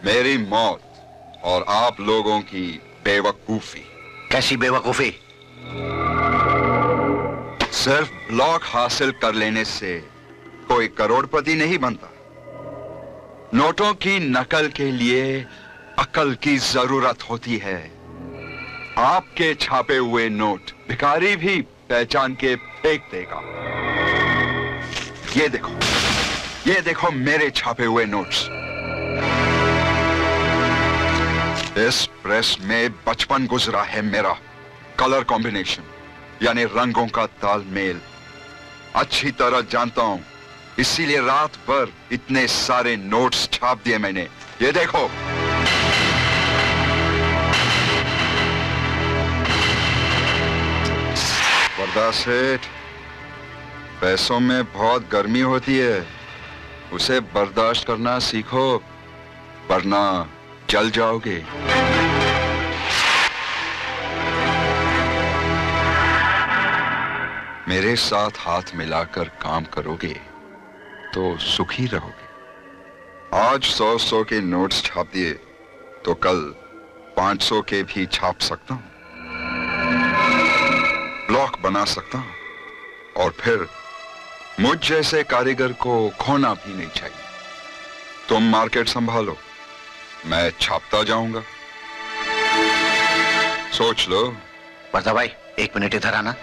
मेरी मौत और आप लोगों की बेवकूफी। कैसी बेवकूफी? सिर्फ ब्लॉक हासिल कर लेने से कोई करोड़पति नहीं बनता। नोटों की नकल के लिए अकल की जरूरत होती है। आपके छापे हुए नोट भिखारी भी पहचान के फेंक देगा। ये देखो मेरे छापे हुए नोट्स। इस प्रेस में बचपन गुजरा है मेरा। कलर कॉम्बिनेशन यानी रंगों का तालमेल अच्छी तरह जानता हूं, इसीलिए रात भर इतने सारे नोट्स छाप दिए मैंने। ये देखो। वरदा सेठ, पैसों में बहुत गर्मी होती है, उसे बर्दाश्त करना सीखो वरना जल जाओगे। मेरे साथ हाथ मिलाकर काम करोगे तो सुखी रहोगे। आज 100-100 के नोट्स छाप दिए तो कल 500 के भी छाप सकता हूं, ब्लॉक बना सकता हूं, और फिर मुझ जैसे कारीगर को खोना भी नहीं चाहिए। तुम मार्केट संभालो, मैं छापता जाऊंगा। सोच लो। वर्दा भाई 1 मिनट इधर आना।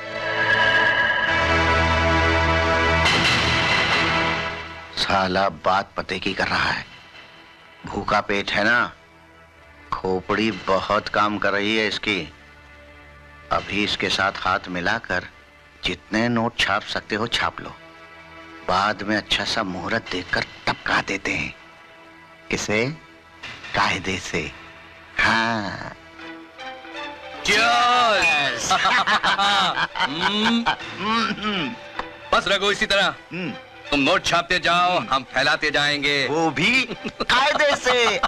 साला बात पते की कर रहा है। भूखा पेट है ना, खोपड़ी बहुत काम कर रही है इसकी। अभी इसके साथ हाथ मिलाकर जितने नोट छाप सकते हो छाप लो, बाद में अच्छा सा मुहूर्त देखकर टपका देते हैं। किसे? कायदे से। हाँ। Cheers! बस रघु, इसी तरह तुम नोट छापते जाओ, हम फैलाते जाएंगे, वो भी कायदे से।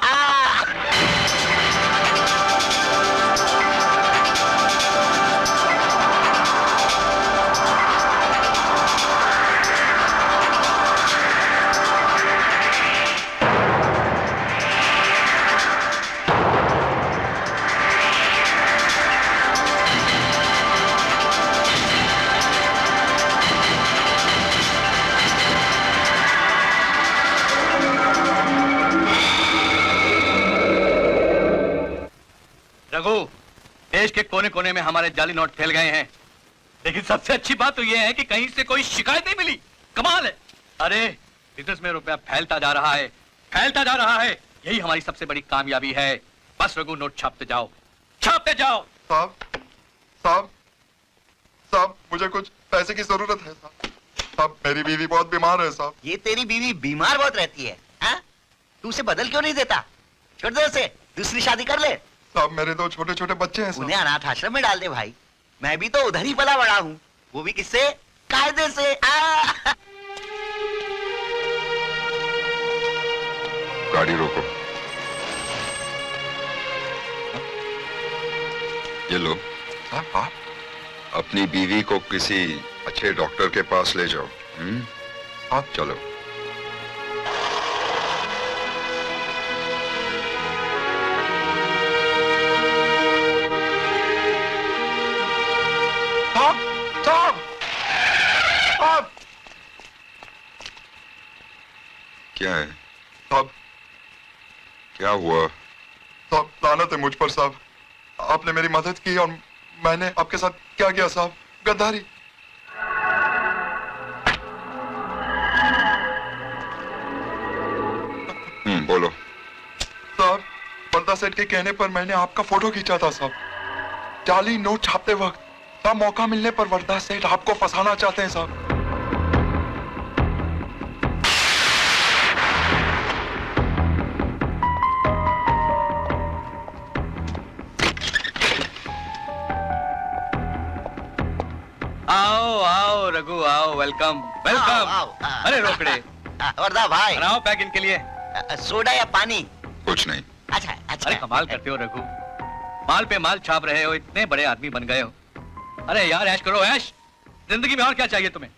रघु, देश के कोने कोने में हमारे जाली नोट फैल गए हैं, लेकिन सबसे अच्छी बात तो यह है कि कहीं से कोई शिकायत नहीं मिली। कमाल है। अरे बिजनेस में रुपया फैलता जा रहा है, फैलता जा रहा है। यही हमारी सबसे बड़ी कामयाबी है। बस रघु, नोट छापते जाओ, छापते जाओ। साहब, साहब, साहब, मुझे कुछ पैसे की जरूरत है साहब। साहब, मेरी बीवी बहुत बीमार है साहब। ये तेरी बीवी बीमार बहुत रहती है, हाँ? तू उसे बदल क्यों नहीं देता? छोड़ दे उसे, दूसरी शादी कर ले। साहब, मेरे 2 छोटे-छोटे बच्चे हैं साहब। उन्हें अनाथ आश्रम में डाल दे भाई। मैं भी तो उधर ही पला बड़ा हूँ, वो भी किससे? कायदे से। गाड़ी रोको। ये लो। आप अपनी बीवी को किसी अच्छे डॉक्टर के पास ले जाओ। आप चलो। क्या है साहब? क्या हुआ साहब? लानत है मुझ पर साहब। आपने मेरी मदद की और मैंने आपके साथ क्या किया साहब? गद्दारी। बोलो साहब। बलदा सेठ के कहने पर मैंने आपका फोटो खींचा था साहब, जाली नोट छापते वक्त। साहब मौका मिलने पर वरदा सेठ आपको फंसाना चाहते हैं साहब। आओ आओ रघु आओ, वेलकम वेलकम। अरे रोकड़े वरदा भाई, बनाओ पैक इनके लिए। सोडा या पानी? कुछ नहीं। अच्छा अच्छा। अरे कमाल करते हो रघु, माल पे माल छाप रहे हो, इतने बड़े आदमी बन गए हो। अरे यार ऐश करो ऐश, जिंदगी में और क्या चाहिए तुम्हें?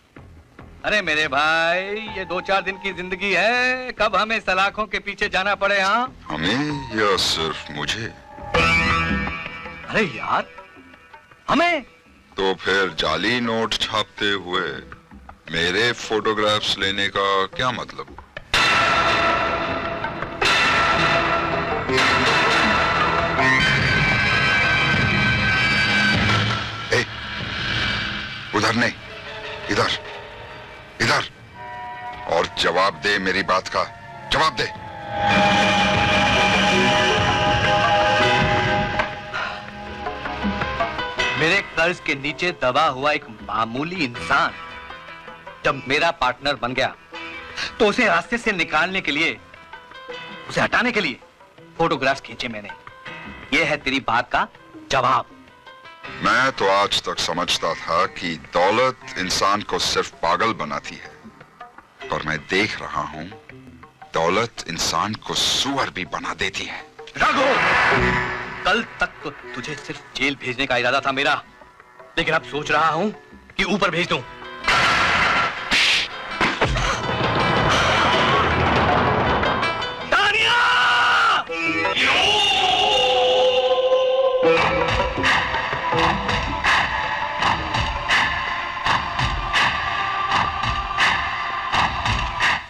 अरे मेरे भाई ये 2-4 दिन की जिंदगी है, कब हमें सलाखों के पीछे जाना पड़े। हाँ हमें या सिर्फ मुझे? अरे यार हमें। तो फिर जाली नोट छापते हुए मेरे फोटोग्राफ्स लेने का क्या मतलब? उधर नहीं, इधर इधर। और जवाब दे, मेरी बात का जवाब दे। मेरे कर्ज के नीचे दबा हुआ एक मामूली इंसान जब मेरा पार्टनर बन गया तो उसे रास्ते से निकालने के लिए, उसे हटाने के लिए फोटोग्राफ्स खींचे मैंने। ये है तेरी बात का जवाब। मैं तो आज तक समझता था कि दौलत इंसान को सिर्फ पागल बनाती है, पर मैं देख रहा हूं दौलत इंसान को सुअर भी बना देती है। राघव, कल तक तो तुझे सिर्फ जेल भेजने का इरादा था मेरा, लेकिन अब सोच रहा हूं कि ऊपर भेज दूं।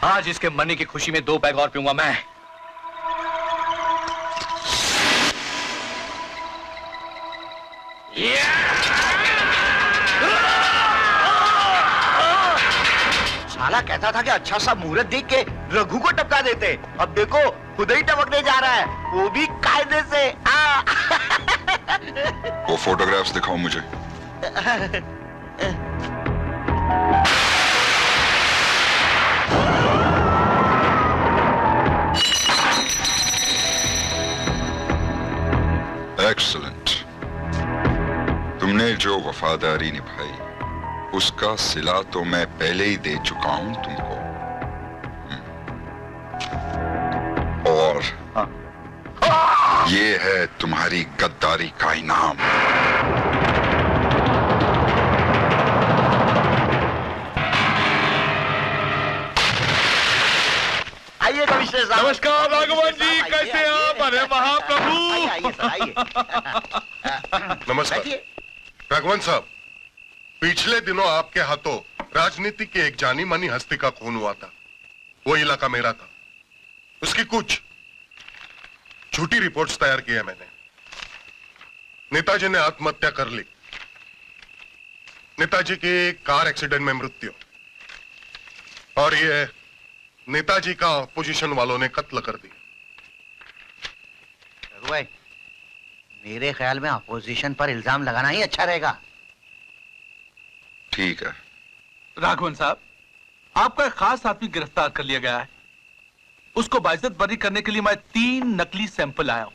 आज इसके मरने की खुशी में 2 पैग और पीऊंगा मैं। साला कहता था कि अच्छा सा मुहूर्त देख के रघु को टपका देते, अब देखो खुद ही टपकने जा रहा है, वो भी कायदे से। वो फोटोग्राफ्स दिखाओ मुझे। एक्सीलेंट। तुमने जो वफादारी निभाई उसका सिला तो मैं पहले ही दे चुका हूं तुमको। और ये है तुम्हारी गद्दारी का इनाम। आइए कमिश्नर साहब। नमस्कार राघवन जी, कैसे हैं आप? अरे महाप्रभु। आइए सर आइए। नमस्कार राघवन साहब, पिछले दिनों आपके हाथों राजनीति की एक जानी मानी हस्ती का खून हुआ था। वो इलाका मेरा था। उसकी कुछ झूठी रिपोर्ट्स तैयार की है मैंने। नेताजी ने आत्महत्या कर ली, नेताजी की कार एक्सीडेंट में मृत्यु, और ये नेताजी का अपोजिशन वालों ने कत्ल कर दिया। भाई, मेरे ख्याल में अपोजिशन पर इल्जाम लगाना ही अच्छा रहेगा। ठीक है। राघवन साहब, आपका एक खास आदमी गिरफ्तार कर लिया गया है। उसको बाइज्जत बरी करने के लिए मैं 3 नकली सैंपल आया हूं।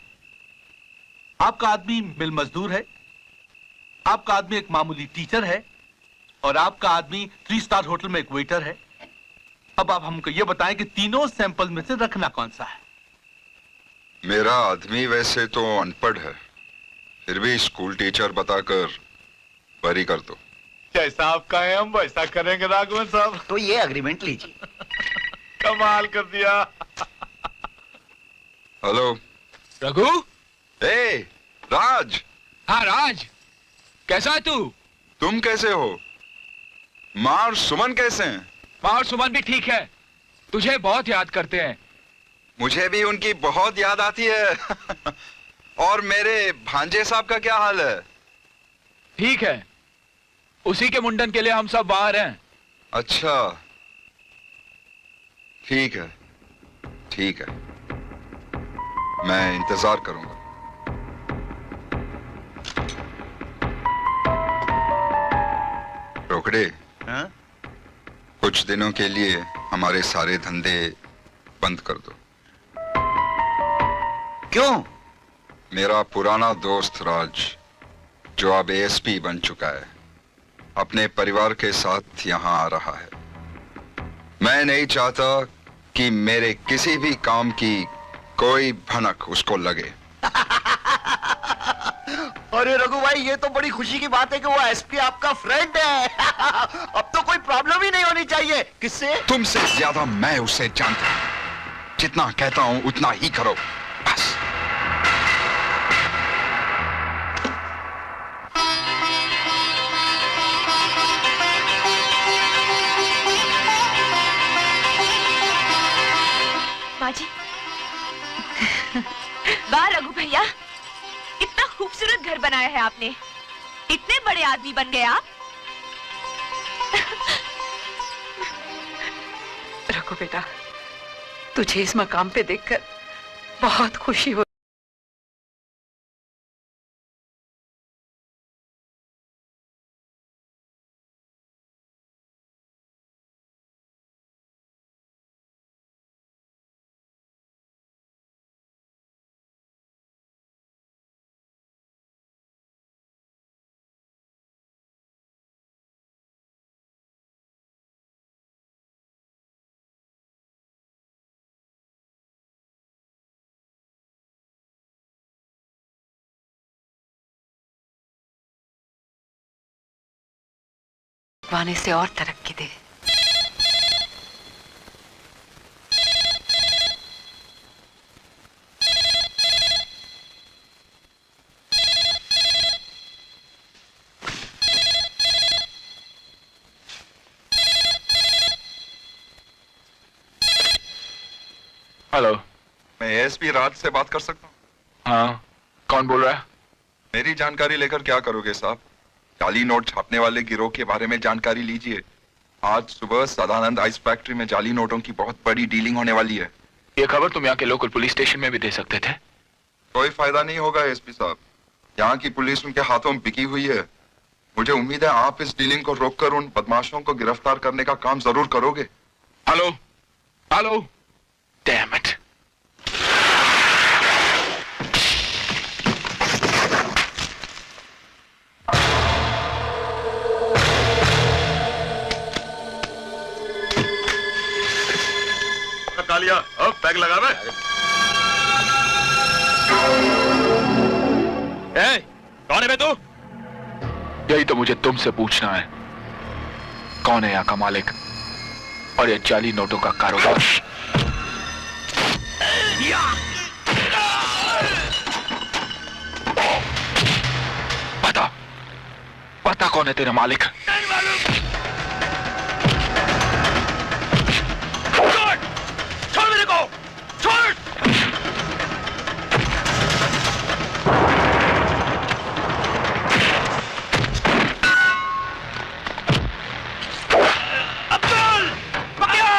आपका आदमी मिल मजदूर है, आपका आदमी एक मामूली टीचर है, और आपका आदमी 3 स्टार होटल में एक वेटर है। अब आप हमको ये बताएं कि तीनों सैंपल में से रखना कौन सा है? मेरा आदमी वैसे तो अनपढ़ है, फिर भी स्कूल टीचर बताकर बरी कर दो। जैसा आप कहें हम वैसा करेंगे राघवन साहब। तो ये एग्रीमेंट लीजिए। कमाल कर दिया। हेलो रघु। ए राज। हाँ राज, कैसा है तू? तुम कैसे हो? माँ और सुमन कैसे हैं? माँ और सुमन भी ठीक है। तुझे बहुत याद करते हैं। मुझे भी उनकी बहुत याद आती है। और मेरे भांजे साहब का क्या हाल है? ठीक है, उसी के मुंडन के लिए हम सब बाहर हैं। अच्छा, ठीक है, ठीक है, मैं इंतजार करूंगा। रोकड़े, कुछ दिनों के लिए हमारे सारे धंधे बंद कर दो। क्यों? मेरा पुराना दोस्त राज, जो अब एएसपी बन चुका है, अपने परिवार के साथ यहां आ रहा है। मैं नहीं चाहता कि मेरे किसी भी काम की कोई भनक उसको लगे। अरे रघु भाई, ये तो बड़ी खुशी की बात है कि वो एसपी आपका फ्रेंड है। अब तो कोई प्रॉब्लम ही नहीं होनी चाहिए। किससे? तुमसे ज्यादा मैं उसे जानता हूं। जितना कहता हूं उतना ही करो, बस। माँ जी। वाह रघु भैया, इतना खूबसूरत घर बनाया है आपने। इतने बड़े आदमी बन गए आप। रघु बेटा, तुझे इस मकाम पे देखकर बहुत खुशी हो। भगवान इसे और तरक्की दे। हेलो, मैं एएसपी राज से बात कर सकता हूँ? हाँ, कौन बोल रहा है? मेरी जानकारी लेकर क्या करोगे साहब? जाली नोट छापने वाले गिरोह के बारे में जानकारी लीजिए। आज सुबह सदानंद आइस फैक्ट्री में जाली नोटों की बहुत बड़ी डीलिंग होने वाली है। ये खबर तुम यहाँ के लोकल पुलिस स्टेशन में भी दे सकते थे। कोई फायदा नहीं होगा एसपी साहब, यहाँ की पुलिस उनके हाथों में बिकी हुई है। मुझे उम्मीद है आप इस डीलिंग को रोककर उन बदमाशों को गिरफ्तार करने का काम जरूर करोगे। Hello, hello, damn it. Kaliya, अब पैग लगा मैं। कौन है बे तू? यही तो मुझे तुमसे पूछना है, कौन है यहाँ का मालिक और ये जाली नोटों का कारोबार? बता, बता कौन है तेरा मालिक? छोड़ मेरे को, छोड़। अब्दुल, पकड़ा,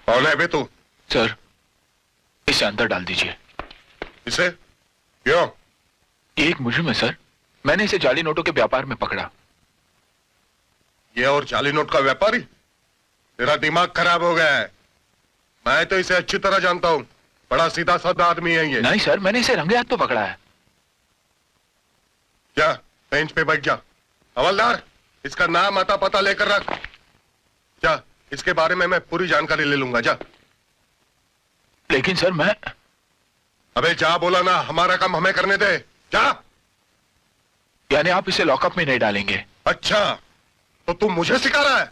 कौन है बे तू? सर, इसे अंदर डाल दीजिए। इसे? क्यों? ये एक मुजरिम है सर। मैंने इसे जाली नोटों के व्यापार में पकड़ा। ये और जाली नोट का व्यापारी? तेरा दिमाग खराब हो गया है। मैं तो इसे अच्छी तरह जानता हूं। बड़ा सीधा साधा आदमी है ये। नहीं सर, मैंने इसे रंगे हाथ तो पकड़ा है। क्या? बेंच पे बैठ जा। हवलदार, इसका नाम आता पता लेकर रख। क्या? इसके बारे में मैं पूरी जानकारी ले लूंगा। जा। लेकिन सर मैं... अबे जा बोला ना, हमारा काम हमें करने दे। जा। यानी आप इसे लॉकअप में नहीं डालेंगे? अच्छा, तो तुम मुझे सिखा रहा है?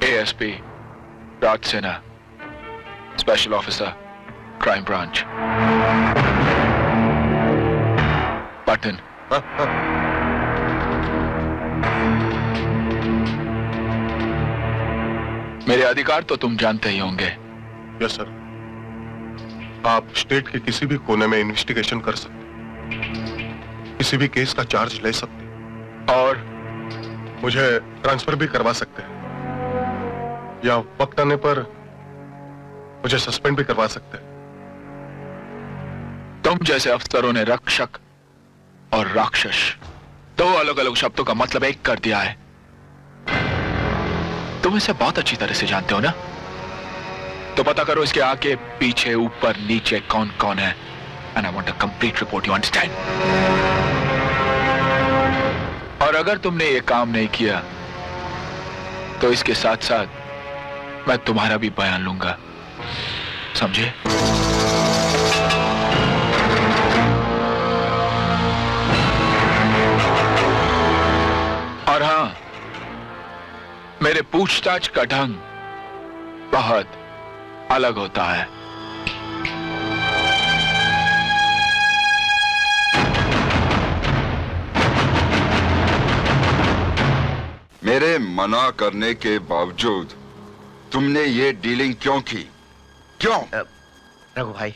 ASP Raj Sinha, special officer, crime branch, button. मेरे अधिकार तो तुम जानते ही होंगे। Yes sir. आप स्टेट के किसी भी कोने में इन्वेस्टिगेशन कर सकते, किसी भी केस का चार्ज ले सकते, और मुझे ट्रांसफर भी करवा सकते हैं, या वक्त आने पर मुझे सस्पेंड भी करवा सकते हैं। तुम जैसे अफसरों ने रक्षक और राक्षस दो अलग अलग शब्दों का मतलब एक कर दिया है। तुम इसे बहुत अच्छी तरह से जानते हो ना? तो पता करो इसके आगे पीछे ऊपर नीचे कौन कौन है। And I want a complete report, you understand? और अगर तुमने ये काम नहीं किया तो इसके साथ साथ मैं तुम्हारा भी बयान लूंगा, समझे? और हां, मेरे पूछताछ का ढंग बहुत अलग होता है। मेरे मना करने के बावजूद तुमने ये डीलिंग क्यों की? क्यों? रघु भाई,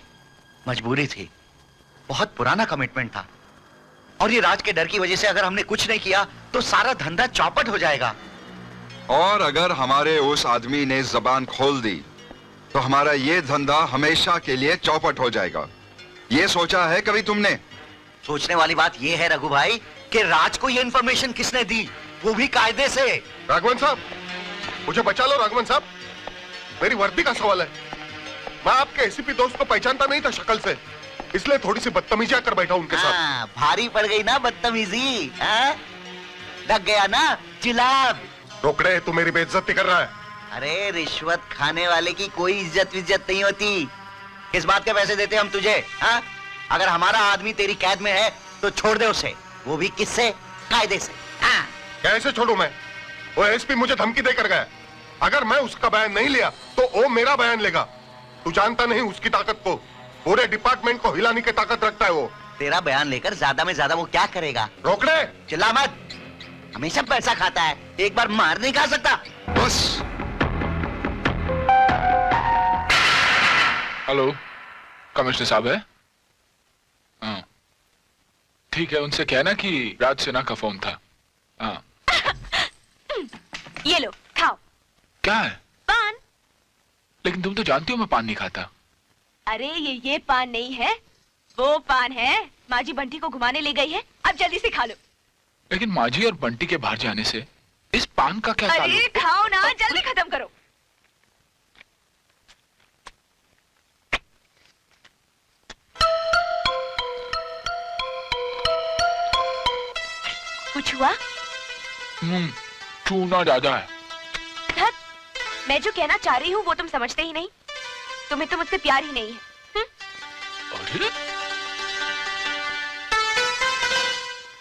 मजबूरी थी। बहुत पुराना कमिटमेंट था, और ये राज के डर की वजह से अगर हमने कुछ नहीं किया तो सारा धंधा चौपट हो जाएगा। और अगर हमारे उस आदमी ने जबान खोल दी तो हमारा ये धंधा हमेशा के लिए चौपट हो जाएगा। ये सोचा है कभी तुमने? सोचने वाली बात ये है रघु भाई कि राज को ये इंफॉर्मेशन किसने दी, वो भी कायदे से। राघवन साहब, मुझे बचा लो। राघवन साहब, मेरी वर्दी का सवाल है। मैं आपके एसीपी दोस्त को पहचानता नहीं था शक्ल से, इसलिए थोड़ी सी बदतमीजी कर बैठा उनके साथ। भारी पड़ गई ना बदतमीजी? लग गया ना जिलाब? रोकड़े, तू मेरी बेइज्जती कर रहा है। अरे रिश्वत खाने वाले की कोई इज्जत विज्जत नहीं होती। किस बात के पैसे देते हम तुझे? अगर हमारा आदमी तेरी कैद में है तो छोड़ दे उसे, वो भी किससे? कायदे से। कैसे छोड़ू मैं? वो एसपी मुझे धमकी देकर गया। अगर मैं उसका बयान नहीं लिया तो वो मेरा बयान लेगा। तू जानता नहीं उसकी ताकत को, पूरे डिपार्टमेंट को हिलाने की ताकत रखता है वो। तेरा बयान लेकर ज्यादा में ज्यादा वो क्या करेगा? रोकड़े, चिल्ला मत। हमेशा पैसा खाता है, एक बार मार नहीं खा सकता। बस। हेलो, कमिश्नर साहब है? हाँ ठीक है, उनसे कहना कि राज सिन्हा का फोन था। हाँ। ये लो, खाओ। क्या है? पान। लेकिन तुम तो जानती हो मैं पान नहीं खाता। अरे ये पान नहीं है, वो पान है। माँ जी बंटी को घुमाने ले गई है, अब जल्दी से खा लो। लेकिन माँ जी और बंटी के बाहर जाने से इस पान का क्या ताल्लुक? अरे खाओ ना, जल्दी खत्म करो। कुछ हुआ? चूना ज्यादा है। धत, मैं जो कहना चाह रही हूँ वो तुम समझते ही नहीं। तुम्हें तो मुझसे प्यार ही नहीं है। अरे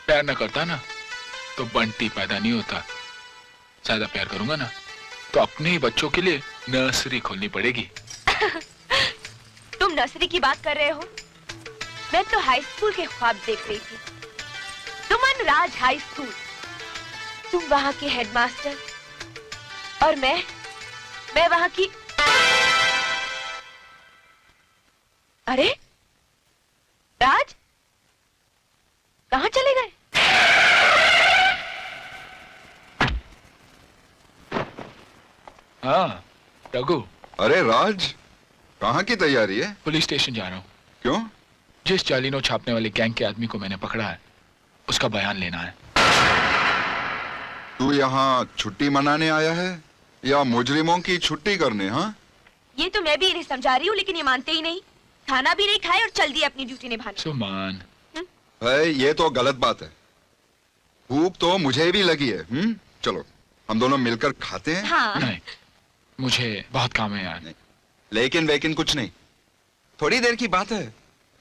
प्यार न करता ना तो बंटी पैदा नहीं होता। ज्यादा प्यार करूंगा ना तो अपने ही बच्चों के लिए नर्सरी खोलनी पड़ेगी। तुम नर्सरी की बात कर रहे हो? मैं तो हाई स्कूल के ख्वाब देख रही थी। सुमन राज हाई स्कूल, तुम वहां के हेडमास्टर और मैं वहां की। अरे राज, कहां चले गए? हाँ रघु। अरे राज, कहाँ की तैयारी है? पुलिस स्टेशन जा रहा हूँ। क्यों? जिस जाली नोट छापने वाले गैंग के आदमी को मैंने पकड़ा है, उसका बयान लेना है। तू यहाँ छुट्टी मनाने आया है या मुजरिमों की छुट्टी करने? हाँ, ये तो मैं भी इन्हें समझा रही हूँ, लेकिन ये मानते ही नहीं। खाना भी नहीं खाए और चल दिए अपनी ड्यूटी निभाने। सुमन, ये तो गलत बात है। भूख तो मुझे भी लगी है। चलो हम दोनों मिलकर खाते हैं। हाँ। नहीं, मुझे बहुत काम है यार। लेकिन कुछ नहीं, थोड़ी देर की बात है,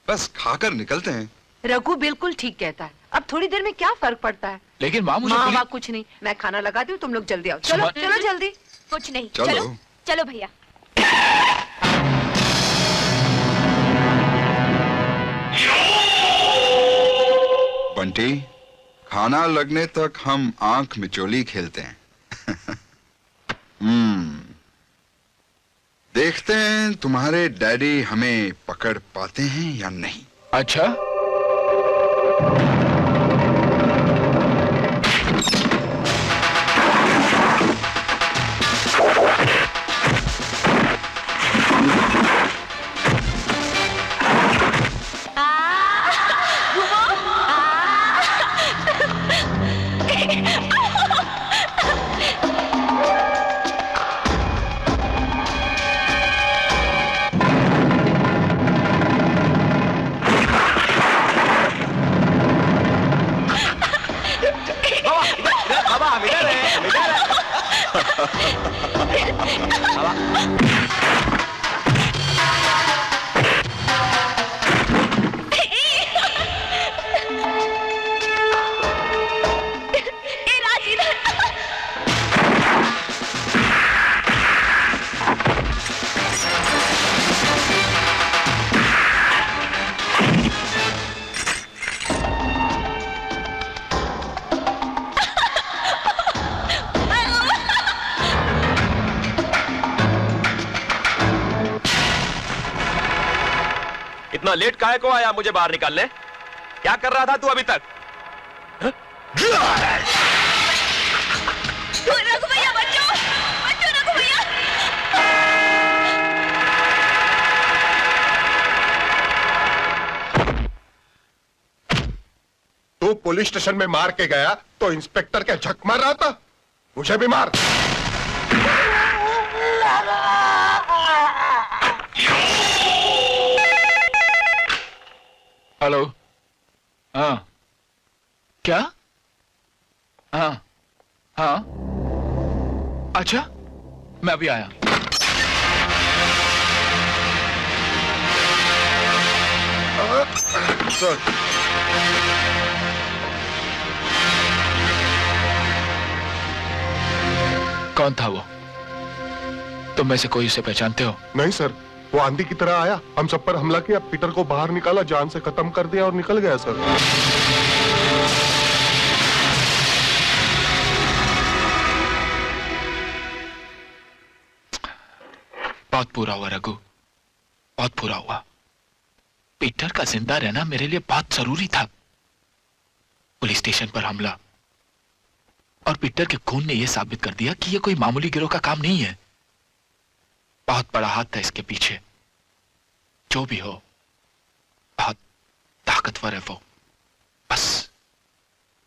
बस खाकर निकलते हैं। रघु बिल्कुल ठीक कहता है, अब थोड़ी देर में क्या फर्क पड़ता है। लेकिन माँ मुझे माँ कुछ नहीं, मैं खाना लगा दूँ, तुम लोग जल्दी आओ। चलो चलो जल्दी। कुछ नहीं, चलो चलो भैया। बंटी, खाना लगने तक हम आंख मिचोली खेलते हैं। देखते हैं तुम्हारे डैडी हमें पकड़ पाते हैं या नहीं। अच्छा, इतना लेट काहे को आया मुझे बाहर निकालने? क्या कर रहा था तू अभी तक? रघु भैया बच्चों, रघु भैया। तू पुलिस स्टेशन में मार के गया तो इंस्पेक्टर क्या झक मार रहा था? मुझे भी मार। हेलो। हाँ, क्या? हाँ हाँ, अच्छा, मैं अभी आया। सर, कौन था वो? तुम में से कोई उसे पहचानते हो? नहीं सर, वो आंधी की तरह आया, हम सब पर हमला किया, पीटर को बाहर निकाला, जान से खत्म कर दिया और निकल गया सर। बहुत बुरा हुआ रघु, बहुत बुरा हुआ। पीटर का जिंदा रहना मेरे लिए बहुत जरूरी था। पुलिस स्टेशन पर हमला और पीटर के खून ने यह साबित कर दिया कि यह कोई मामूली गिरोह का काम नहीं है। बहुत बड़ा हाथ था इसके पीछे। जो भी हो, बहुत ताकतवर है वो। बस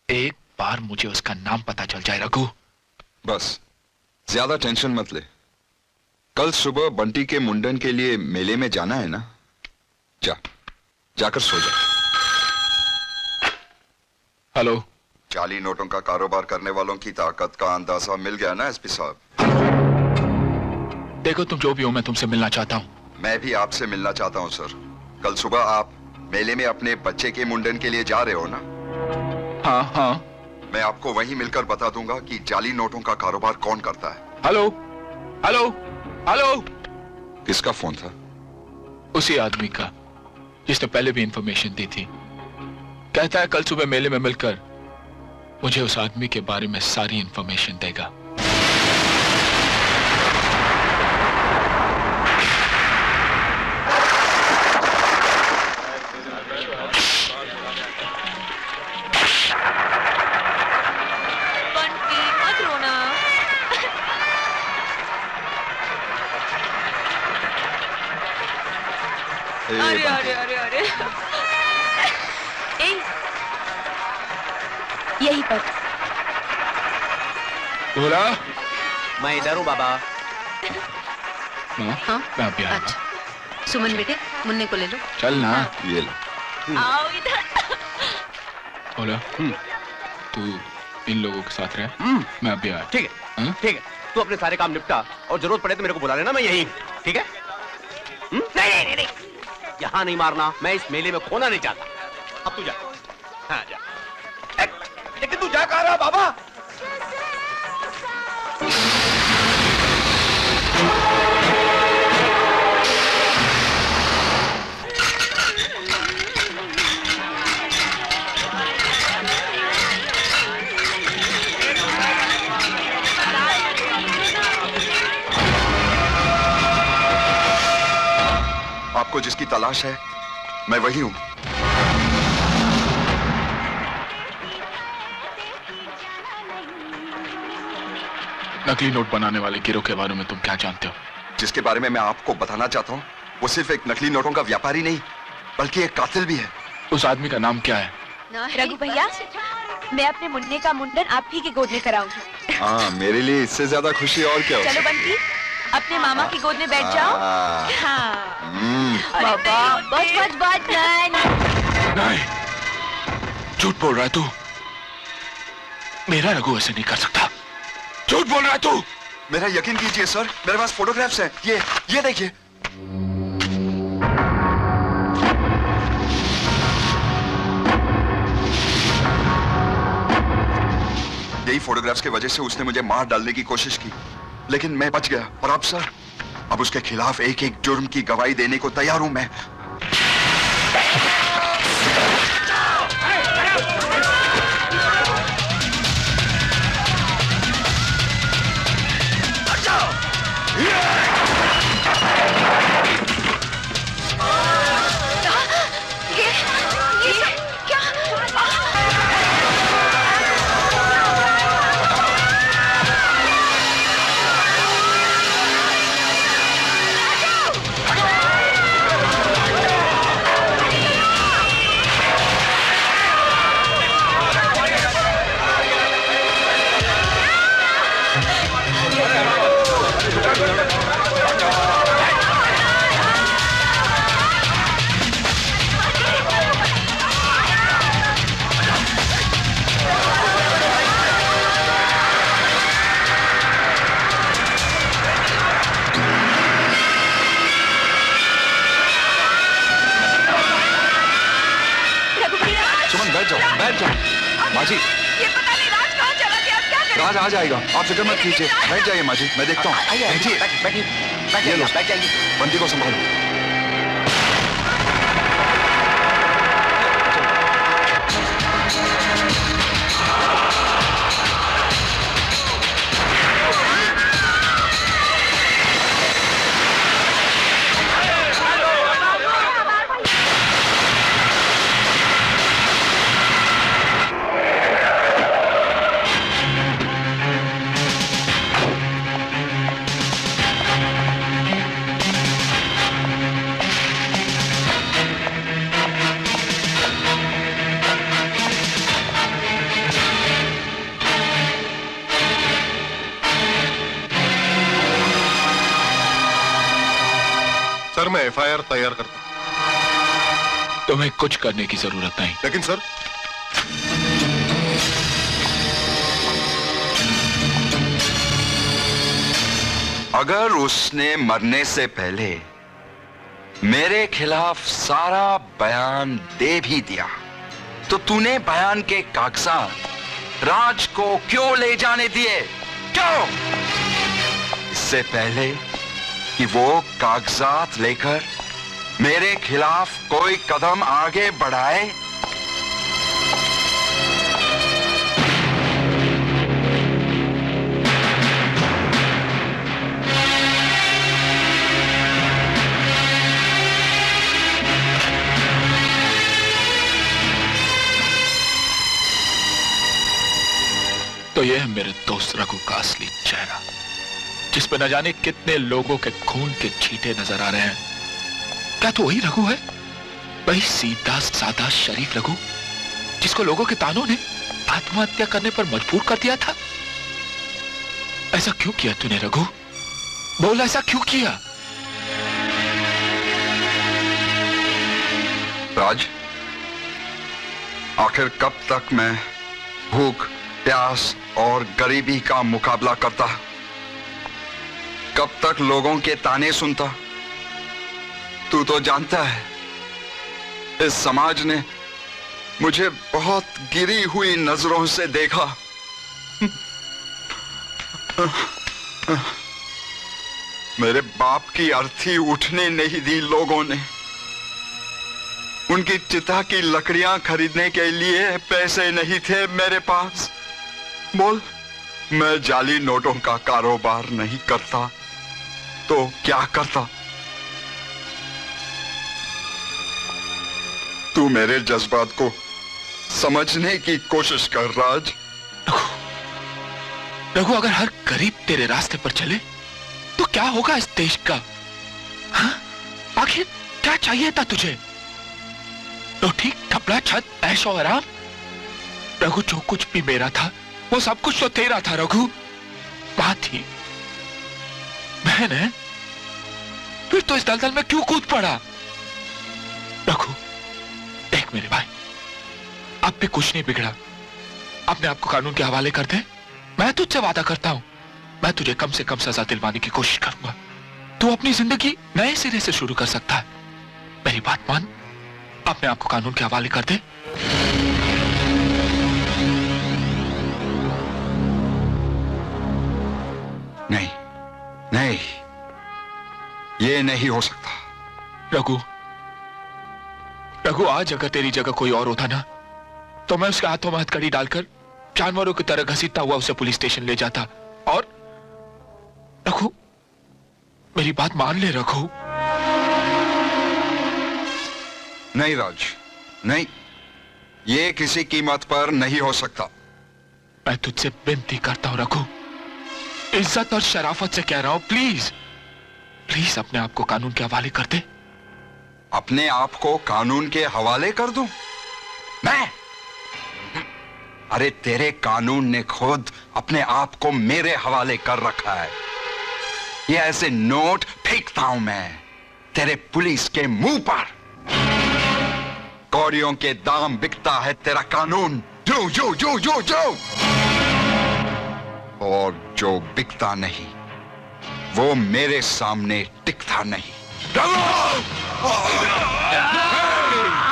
एक बार मुझे उसका नाम पता चल जाए रघु। बस ज्यादा टेंशन मत ले। कल सुबह बंटी के मुंडन के लिए मेले में जाना है ना? जाकर सो जा। हेलो। जाली नोटों का कारोबार करने वालों की ताकत का अंदाजा मिल गया ना एसपी साहब? देखो, तुम जो भी हो, मैं तुमसे मिलना चाहता हूं। मैं भी आपसे मिलना चाहता हूं सर। कल सुबह आप मेले में अपने बच्चे के मुंडन के लिए जा रहे हो ना? हाँ हाँ। मैं आपको वहीं मिलकर बता दूंगा कि जाली नोटों का कारोबार कौन करता है। Hello hello hello. किसका फोन था? उसी आदमी का जिसने पहले भी इंफॉर्मेशन दी थी। कहता है कल सुबह मेले में मिलकर मुझे उस आदमी के बारे में सारी इंफॉर्मेशन देगा। अरे अरे अरे अरे यहीं पर। बोला मैं इधर हूँ बाबा। हाँ? मैं अभी आया। अच्छा सुमन बेटे मुन्ने को ले लो। चल ना। ये लो। आओ इधर। बोला तू इन लोगों के साथ रह, मैं अभी आया। ठीक है ठीक है, तू अपने सारे काम निपटा और जरूरत पड़े तो मेरे को बुला लेना, मैं यहीं हूँ। ठीक है? नहीं, यहाँ नहीं मारना, मैं इस मेले में खोना नहीं चाहता। अब तू जा। हाँ जा। लेकिन तू जा कहाँ रहा बाबा? आपको जिसकी तलाश है मैं वही हूं। नकली नोट बनाने वाले गिरोह के बारे में तुम क्या जानते हो? जिसके बारे में मैं आपको बताना चाहता हूं वो सिर्फ एक नकली नोटों का व्यापारी नहीं बल्कि एक कातिल भी है। उस आदमी का नाम क्या है? रघु भैया, मैं अपने मुन्ने का मुंडन आप ही की गोद में कराऊंगी। हाँ, मेरे लिए इससे ज्यादा खुशी और क्या हो चलो सकती? बंटी, अपने मामा की गोद में बैठ जाओ। हाँ। बाबा बहुत नहीं, झूठ बोल रहा है तू। मेरा रघु ऐसे नहीं कर सकता। झूठ बोल रहा है तू। मेरा यकीन कीजिए सर, मेरे पास फोटोग्राफ्स हैं। ये देखिए। यही फोटोग्राफ्स की वजह से उसने मुझे मार डालने की कोशिश की, लेकिन मैं बच गया। और अब सर, अब उसके खिलाफ एक एक जुर्म की गवाही देने को तैयार हूं मैं। बैठ जाओ। माँ जी, ये पता नहीं राज कहाँ चला गया, क्या करें? राज आ जाएगा, आप फिक्र मत कीजिए। बैठ जाइए माँ जी, मैं देखता हूँ। बैठिए, बैठ जाइए। बंदी को संभालो। सर मैं एफआईआर तैयार करता हूं। तुम्हें कुछ करने की जरूरत नहीं। लेकिन सर, अगर उसने मरने से पहले मेरे खिलाफ सारा बयान दे भी दिया तो तूने बयान के कागजात राज को क्यों ले जाने दिए? क्यों? इससे पहले कि वो कागजात लेकर मेरे खिलाफ कोई कदम आगे बढ़ाए। तो यह है मेरे दोस्त रघु का असली चेहरा, जिस पे न जाने कितने लोगों के खून के छींटे नजर आ रहे हैं। क्या तू वही रघु है? वही सीधा साधा शरीफ रघु जिसको लोगों के तानों ने आत्महत्या करने पर मजबूर कर दिया था? ऐसा क्यों किया तूने रघु? बोल, ऐसा क्यों किया? राज, आखिर कब तक मैं भूख, प्यास और गरीबी का मुकाबला करता? कब तक लोगों के ताने सुनता? तू तो जानता है, इस समाज ने मुझे बहुत गिरी हुई नजरों से देखा। मेरे बाप की अर्थी उठने नहीं दी लोगों ने। उनकी चिता की लकड़ियां खरीदने के लिए पैसे नहीं थे मेरे पास। बोल, मैं जाली नोटों का कारोबार नहीं करता तो क्या करता? तू मेरे जज्बात को समझने की कोशिश कर राज। रघु, अगर हर गरीब तेरे रास्ते पर चले तो क्या होगा इस देश का? हाँ? आखिर क्या चाहिए था तुझे? रोटी, कपड़ा, छत, ऐशो आराम? रघु, जो कुछ भी मेरा था वो सब कुछ तो तेरा था रघु। बात थी बहन है, फिर तो इस दलदल में क्यों कूद पड़ा? रघु, देख मेरे भाई, अब भी कुछ नहीं बिगड़ा। अपने आप को कानून के हवाले कर दे। मैं तुझसे वादा करता हूं, मैं तुझे कम से कम सजा दिलवाने की कोशिश करूंगा। तू अपनी जिंदगी नए सिरे से शुरू कर सकता है। मेरी बात मान, अपने आप को कानून के हवाले कर दे। नहीं, नहीं, ये नहीं हो सकता। रघु, रघु, आज अगर तेरी जगह कोई और होता ना तो मैं उसके हाथों में हथकड़ी डालकर जानवरों की तरह घसीटता हुआ उसे पुलिस स्टेशन ले जाता। और रघु, मेरी बात मान ले रघु। नहीं राज, नहीं, ये किसी कीमत पर नहीं हो सकता। मैं तुझसे विनती करता हूं रघु, इज्जत और शराफत से कह रहा हूं, प्लीज प्लीज अपने आप को कानून के हवाले कर दे। अपने आप को कानून के हवाले कर दूं? मैं? अरे तेरे कानून ने खुद अपने आप को मेरे हवाले कर रखा है। ये ऐसे नोट फेंकता हूं मैं तेरे पुलिस के मुंह पर। कौड़ियों के दाम बिकता है तेरा कानून। जो जो जो जो जो और जो बिकता नहीं वो मेरे सामने टिकता नहीं।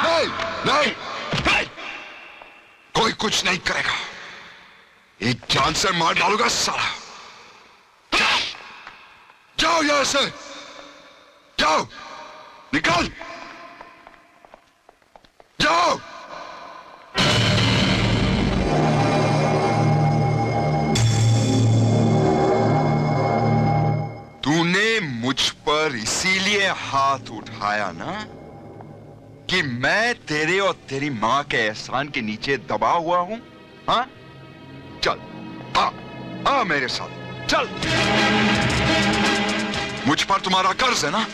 नहीं, नहीं, नहीं, कोई कुछ नहीं करेगा। एक जान से मार डालूंगा साला। जाओ यहां से, जाओ, निकल, जाओ। तूने मुझ पर इसीलिए हाथ उठाया ना कि मैं तेरे और तेरी मां के एहसान के नीचे दबा हुआ हूं? हाँ? चल, आ मेरे साथ, चल। मुझ पर तुम्हारा कर्ज है ना,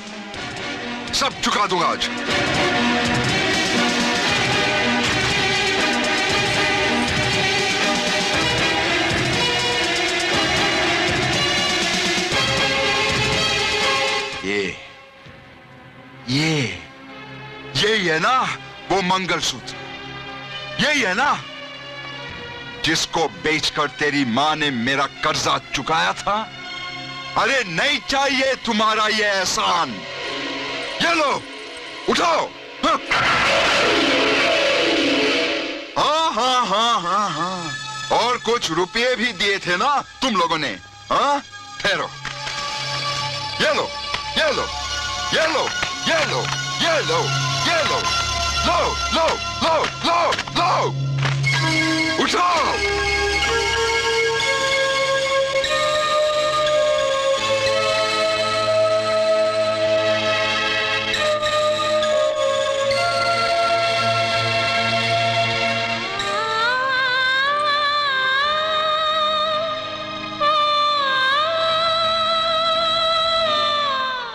सब चुका दूंगा आज। ये है ना वो मंगलसूत्र, यही है ना जिसको बेचकर तेरी मां ने मेरा कर्जा चुकाया था। अरे नहीं चाहिए तुम्हारा ये एहसान। ये लो, उठाओ। हाँ हाँ हाँ हाँ हाँ, और कुछ रुपये भी दिए थे ना तुम लोगों ने। हाँ, ठहरो, ये लो, ये लो, ये लो, ये लो, ये लो, ये लो, लो लो लो लो लो, उठाओ।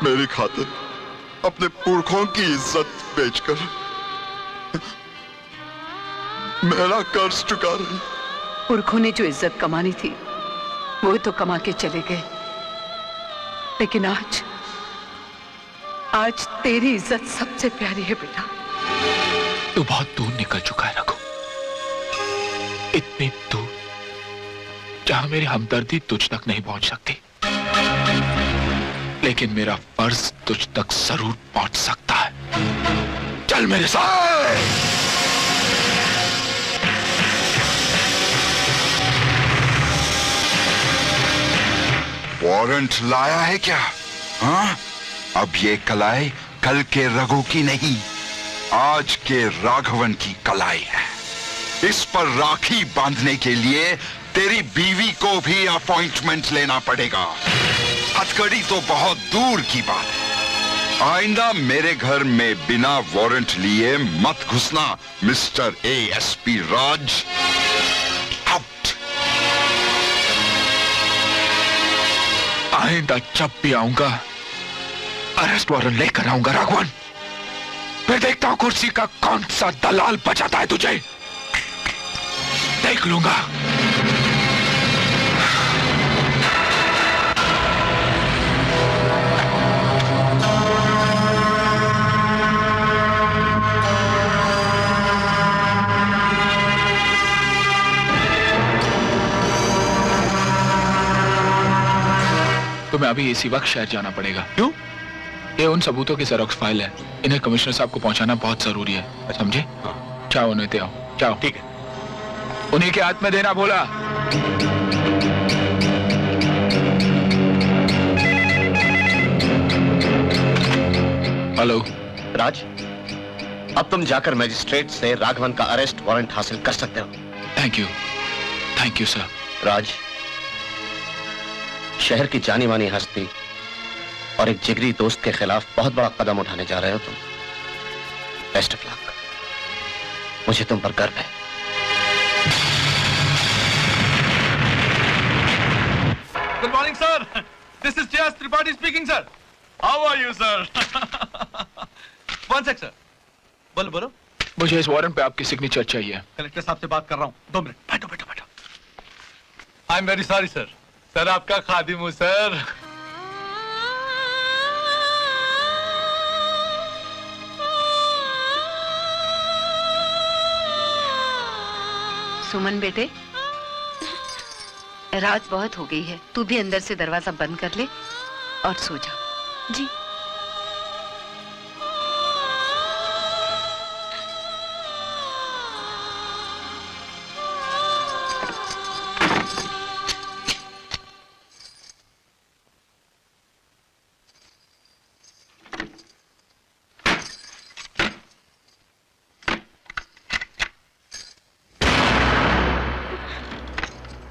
मेरी खातिर अपने पुरखों की इज्जत बेचकर मेरा कर्ज चुका रही। पुरखों ने जो इज्जत कमानी थी वो तो कमा के चले गए, लेकिन आज तेरी इज्जत सबसे प्यारी है बेटा। तू बहुत दूर निकल चुका है रघु, इतनी दूर जहां मेरी हमदर्दी तुझ तक नहीं पहुंच सकती, लेकिन मेरा फर्ज तुझ तक जरूर पहुंच सकता है। चल मेरे साथ। वारंट लाया है क्या? हाँ? अब ये कलाई कल के रघु की नहीं, आज के राघवन की कलाई है। इस पर राखी बांधने के लिए तेरी बीवी को भी अपॉइंटमेंट लेना पड़ेगा। हथकड़ी तो बहुत दूर की बात है। आइंदा मेरे घर में बिना वारंट लिए मत घुसना मिस्टर एएसपी राज। आइंदा जब भी आऊंगा अरेस्ट वारंट लेकर आऊंगा राघवन। फिर देखता हूं कुर्सी का कौन सा दलाल बचाता है तुझे, देख लूंगा। तुम्हें अभी इसी वक्त शहर जाना पड़ेगा। क्यों? ये उन सबूतों की जेरॉक्स फाइल है, इन्हें कमिश्नर साहब को पहुंचाना बहुत जरूरी है, समझे? जाओ उन्हें दे आओ, जाओ। ठीक है। उन्हीं के हाथ में देना बोला। हेलो राज, अब तुम जाकर मजिस्ट्रेट से राघवन का अरेस्ट वारंट हासिल कर सकते हो। Thank you sir. राज, शहर की जानी मानी हस्ती और एक जिगरी दोस्त के खिलाफ बहुत बड़ा कदम उठाने जा रहे हो तुम। Best of luck. मुझे तुम पर गर्व है। Good morning sir, this is J S. Tripathi speaking sir. How are you sir? One sec sir. बोलो बोलो। मुझे इस वारंट पे आपकी सिग्नेचर चाहिए। कलेक्टर साहब से बात कर रहा हूँ, 2 मिनट। बैठो बैठो बैठो। I am very sorry sir. Sir आपका खादिम हूँ सर। सुमन बेटे, रात बहुत हो गई है, तू भी अंदर से दरवाजा बंद कर ले और सो जा। जी।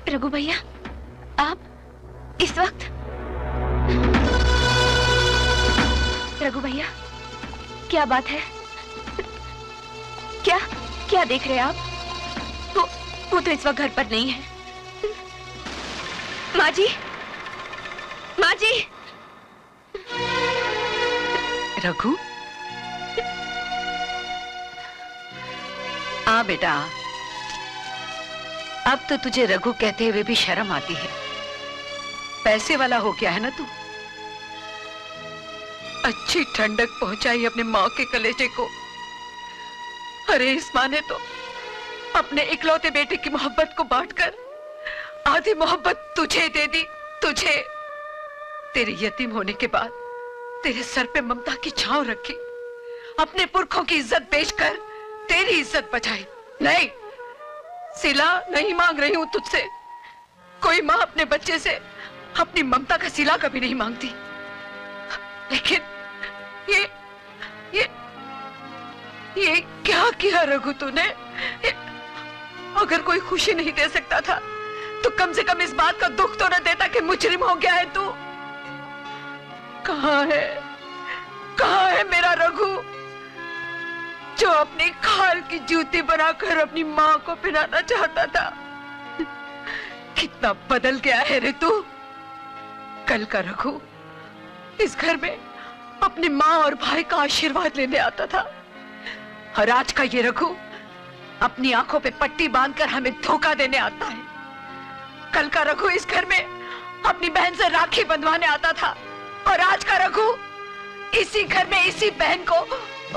रघु भैया, आप इस वक्त? रघु भैया, क्या बात है? क्या क्या देख रहे हैं आप? वो तो इस वक्त घर पर नहीं है। माँ जी, माँ जी। रघु, आ बेटा, अब तो तुझे रघु कहते हुए भी शर्म आती है। पैसे वाला हो गया है ना तू। अच्छी ठंडक पहुंचाई अपने माँ के कलेजे को। अरे इस माँ ने तो अपने इकलौते बेटे की मोहब्बत को बांटकर आधी मोहब्बत तुझे दे दी। तुझे, तेरे यतीम होने के बाद तेरे सर पे ममता की छांव रखी, अपने पुरखों की इज्जत बेचकर तेरी इज्जत बचाई। नहीं, सिला नहीं मांग रही हूं तुझसे। कोई माँ अपने बच्चे से अपनी ममता का सिला कभी नहीं मांगती, लेकिन ये क्या किया रघु तूने? अगर कोई खुशी नहीं दे सकता था तो कम से कम इस बात का दुख तो न देता कि मुजरिम हो गया है तू। कहाँ है मेरा रघु जो अपनी खाल की जूती बनाकर अपनी माँ को पहनाना चाहता था? कितना बदल गया है रे तू। कल का रघु इस घर में अपनी माँ और भाई का आशीर्वाद लेने आता था, और आज का ये रघु अपनी आंखों पे पट्टी बांधकर हमें धोखा देने आता है। कल का रघु इस घर में अपनी बहन से राखी बंधवाने आता था, और आज का रघु इसी घर में इसी बहन को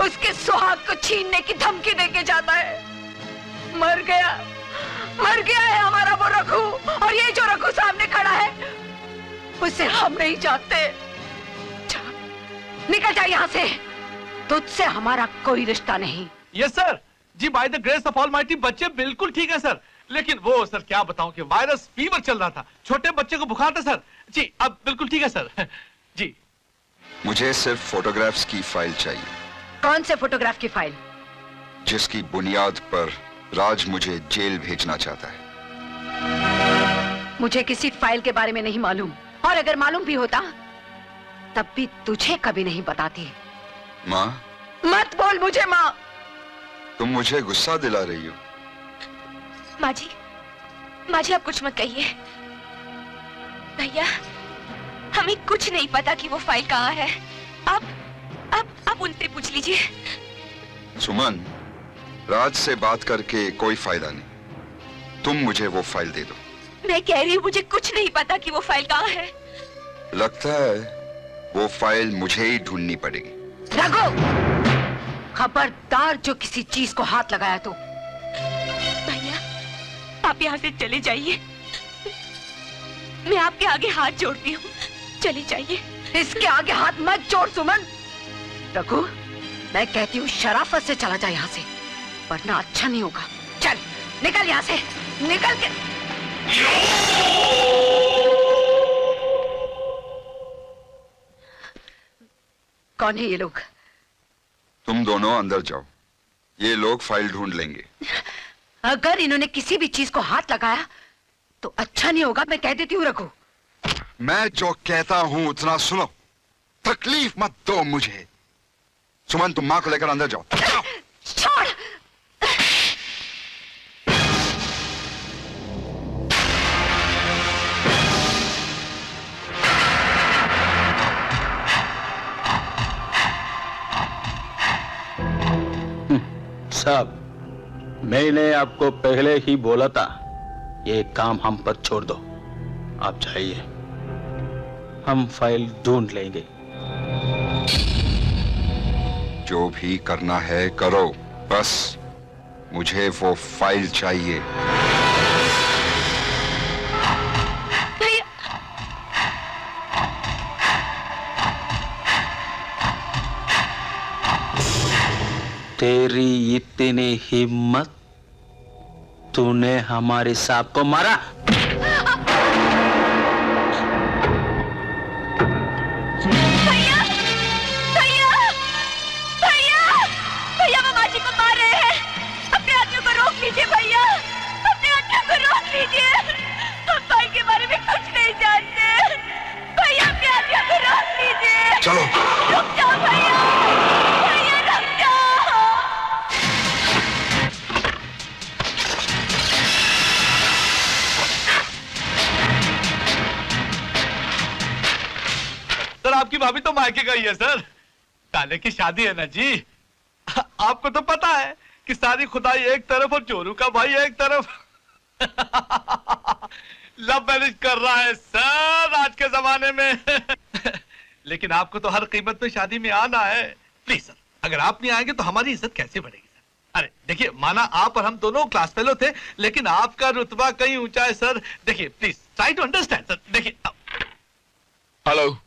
उसके सुहाग को छीनने की धमकी देके जाता है। मर गया है हमारा वो रघु, और ये जो रघु सामने खड़ा है उसे हम नहीं जानते। निकल जा यहाँ से, तुझसे हमारा कोई रिश्ता नहीं। Yes sir ji, by the grace of almighty बच्चे बिल्कुल ठीक है सर, लेकिन वो सर क्या बताऊं कि वायरस फीवर चल रहा था, छोटे बच्चे को बुखार था सर जी। अब बिल्कुल ठीक है सर जी। मुझे सिर्फ फोटोग्राफ्स की फाइल चाहिए। कौन से फोटोग्राफ की फाइल? जिसकी बुनियाद पर राज मुझे जेल भेजना चाहता है। मुझे किसी फाइल के बारे में नहीं मालूम, और अगर मालूम भी होता तब भी तुझे कभी नहीं बताती। माँ, मत बोल मुझे माँ। तुम मुझे गुस्सा दिला रही हो। माँ जी आप कुछ मत कहिए। भैया हमें कुछ नहीं पता कि वो फाइल कहाँ है। आप उनसे पूछ लीजिए। सुमन, राज से बात करके कोई फायदा नहीं, तुम मुझे वो फाइल दे दो। मैं कह रही हूँ मुझे कुछ नहीं पता कि वो फाइल कहाँ है। लगता है वो फाइल मुझे ही ढूंढनी पड़ेगी। रघु, खबरदार जो किसी चीज को हाथ लगाया तो। भैया आप यहाँ से चले जाइए, मैं आपके आगे हाथ जोड़ती हूँ, चली जाइए। इसके आगे हाथ मत जोड़ सुमन। रघु, मैं कहती हूँ शराफत से चला जा यहाँ से, वरना अच्छा नहीं होगा। चल निकल यहाँ से, निकल के। कौन है ये लोग? तुम दोनों अंदर जाओ, ये लोग फाइल ढूंढ लेंगे। अगर इन्होंने किसी भी चीज को हाथ लगाया तो अच्छा नहीं होगा, मैं कह देती हूँ रघु। मैं जो कहता हूं उतना सुनो, तकलीफ मत दो मुझे। सुमन, तुम मां को लेकर अंदर जाओ। छोड़। साहब, मैंने आपको पहले ही बोला था, ये काम हम पर छोड़ दो। आप जाइए, हम फाइल ढूंढ लेंगे। जो भी करना है करो, बस मुझे वो फाइल चाहिए। तेरी इतनी हिम्मत, तूने हमारे साहब को मारा? भैया वो माँ जी को मार रहे हैं। अपने आदमियों को रोक लीजिए भैया, अपने आदमियों को रोक लीजिए। हम भाई के बारे में कुछ नहीं जानते। भैया अपने आदमियों को रोक लीजिए। चलो रुक जाओ भैया, भैया रुक जाओ। सर आपकी भाभी तो मायके गई है सर, काले की शादी है ना जी। आपको तो पता है कि सारी खुदाई एक तरफ और चोरू का भाई एक तरफ। लव मैरिज कर रहा है सर आज के जमाने में। लेकिन आपको तो हर कीमत पे शादी में आना है। प्लीज सर, अगर आप नहीं आएंगे तो हमारी इज्जत कैसे बढ़ेगी सर। अरे देखिए, माना आप और हम दोनों क्लास फेलो थे, लेकिन आपका रुतबा कहीं ऊंचा है सर। देखिए please try to understand sir. देखिए। हेलो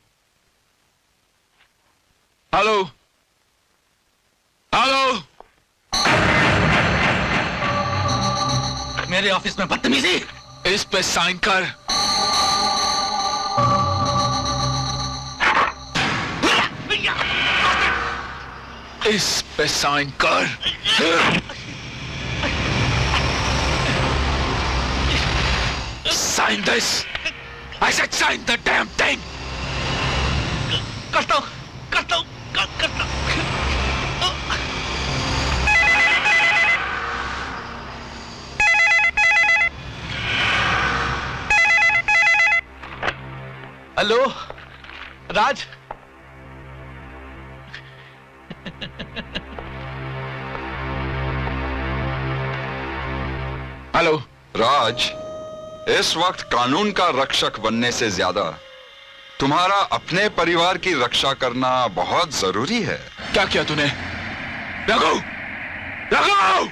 हेलो हेलो, मेरे ऑफिस में बदतमीजी। इस पे साइन कर। इस पे साइन कर। Sign this. I said sign the damn thing. करता हूं, करता हूं, करता हूं। हेलो राज, हेलो राज, इस वक्त कानून का रक्षक बनने से ज्यादा तुम्हारा अपने परिवार की रक्षा करना बहुत जरूरी है। क्या किया तूने? रघु! रघु!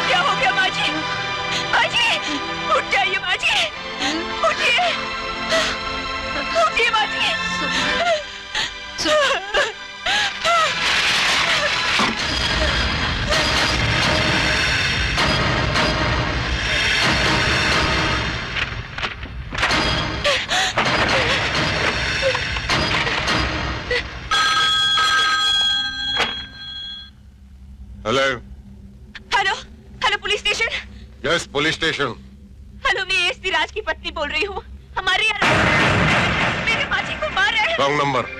क्या हो गया माजी? माजी, उठ जाइए माजी, उठिए, उठिए माजी। Hello hello hello police station. Yes police station. Hello, मैं एसपी राज की पत्नी बोल रही हूँ। हमारे यहाँ मेरे माजी को मार रहे हैं। Wrong number.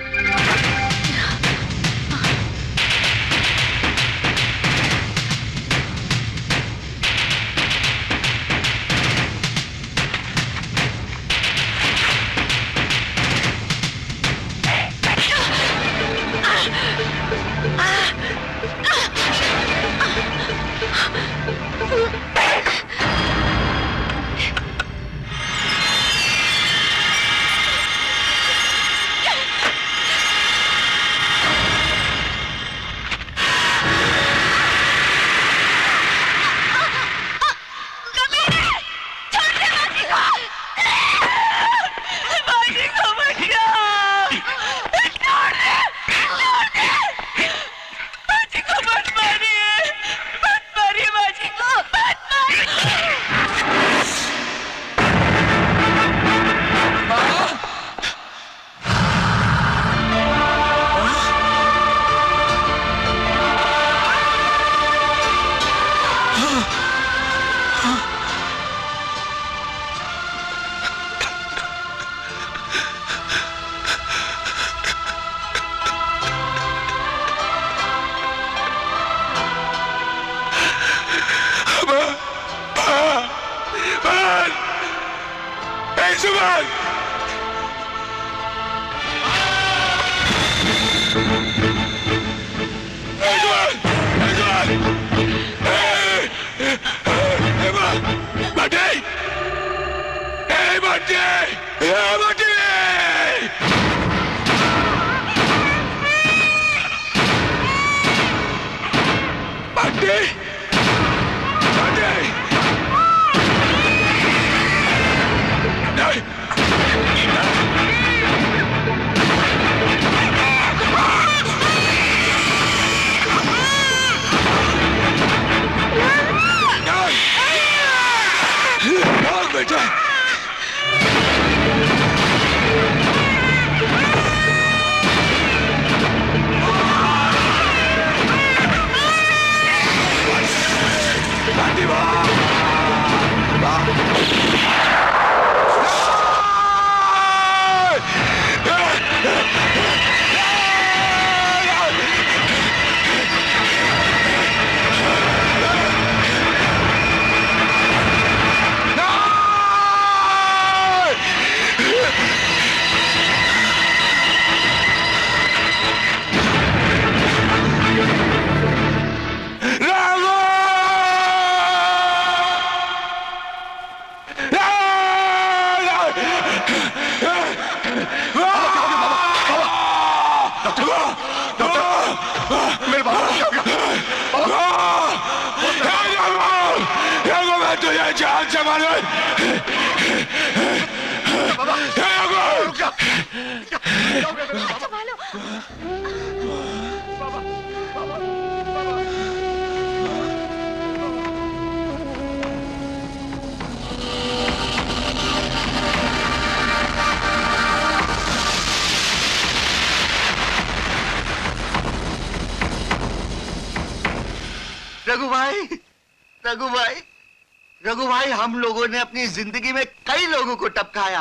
रघु भाई, हम लोगों ने अपनी जिंदगी में कई लोगों को टपकाया,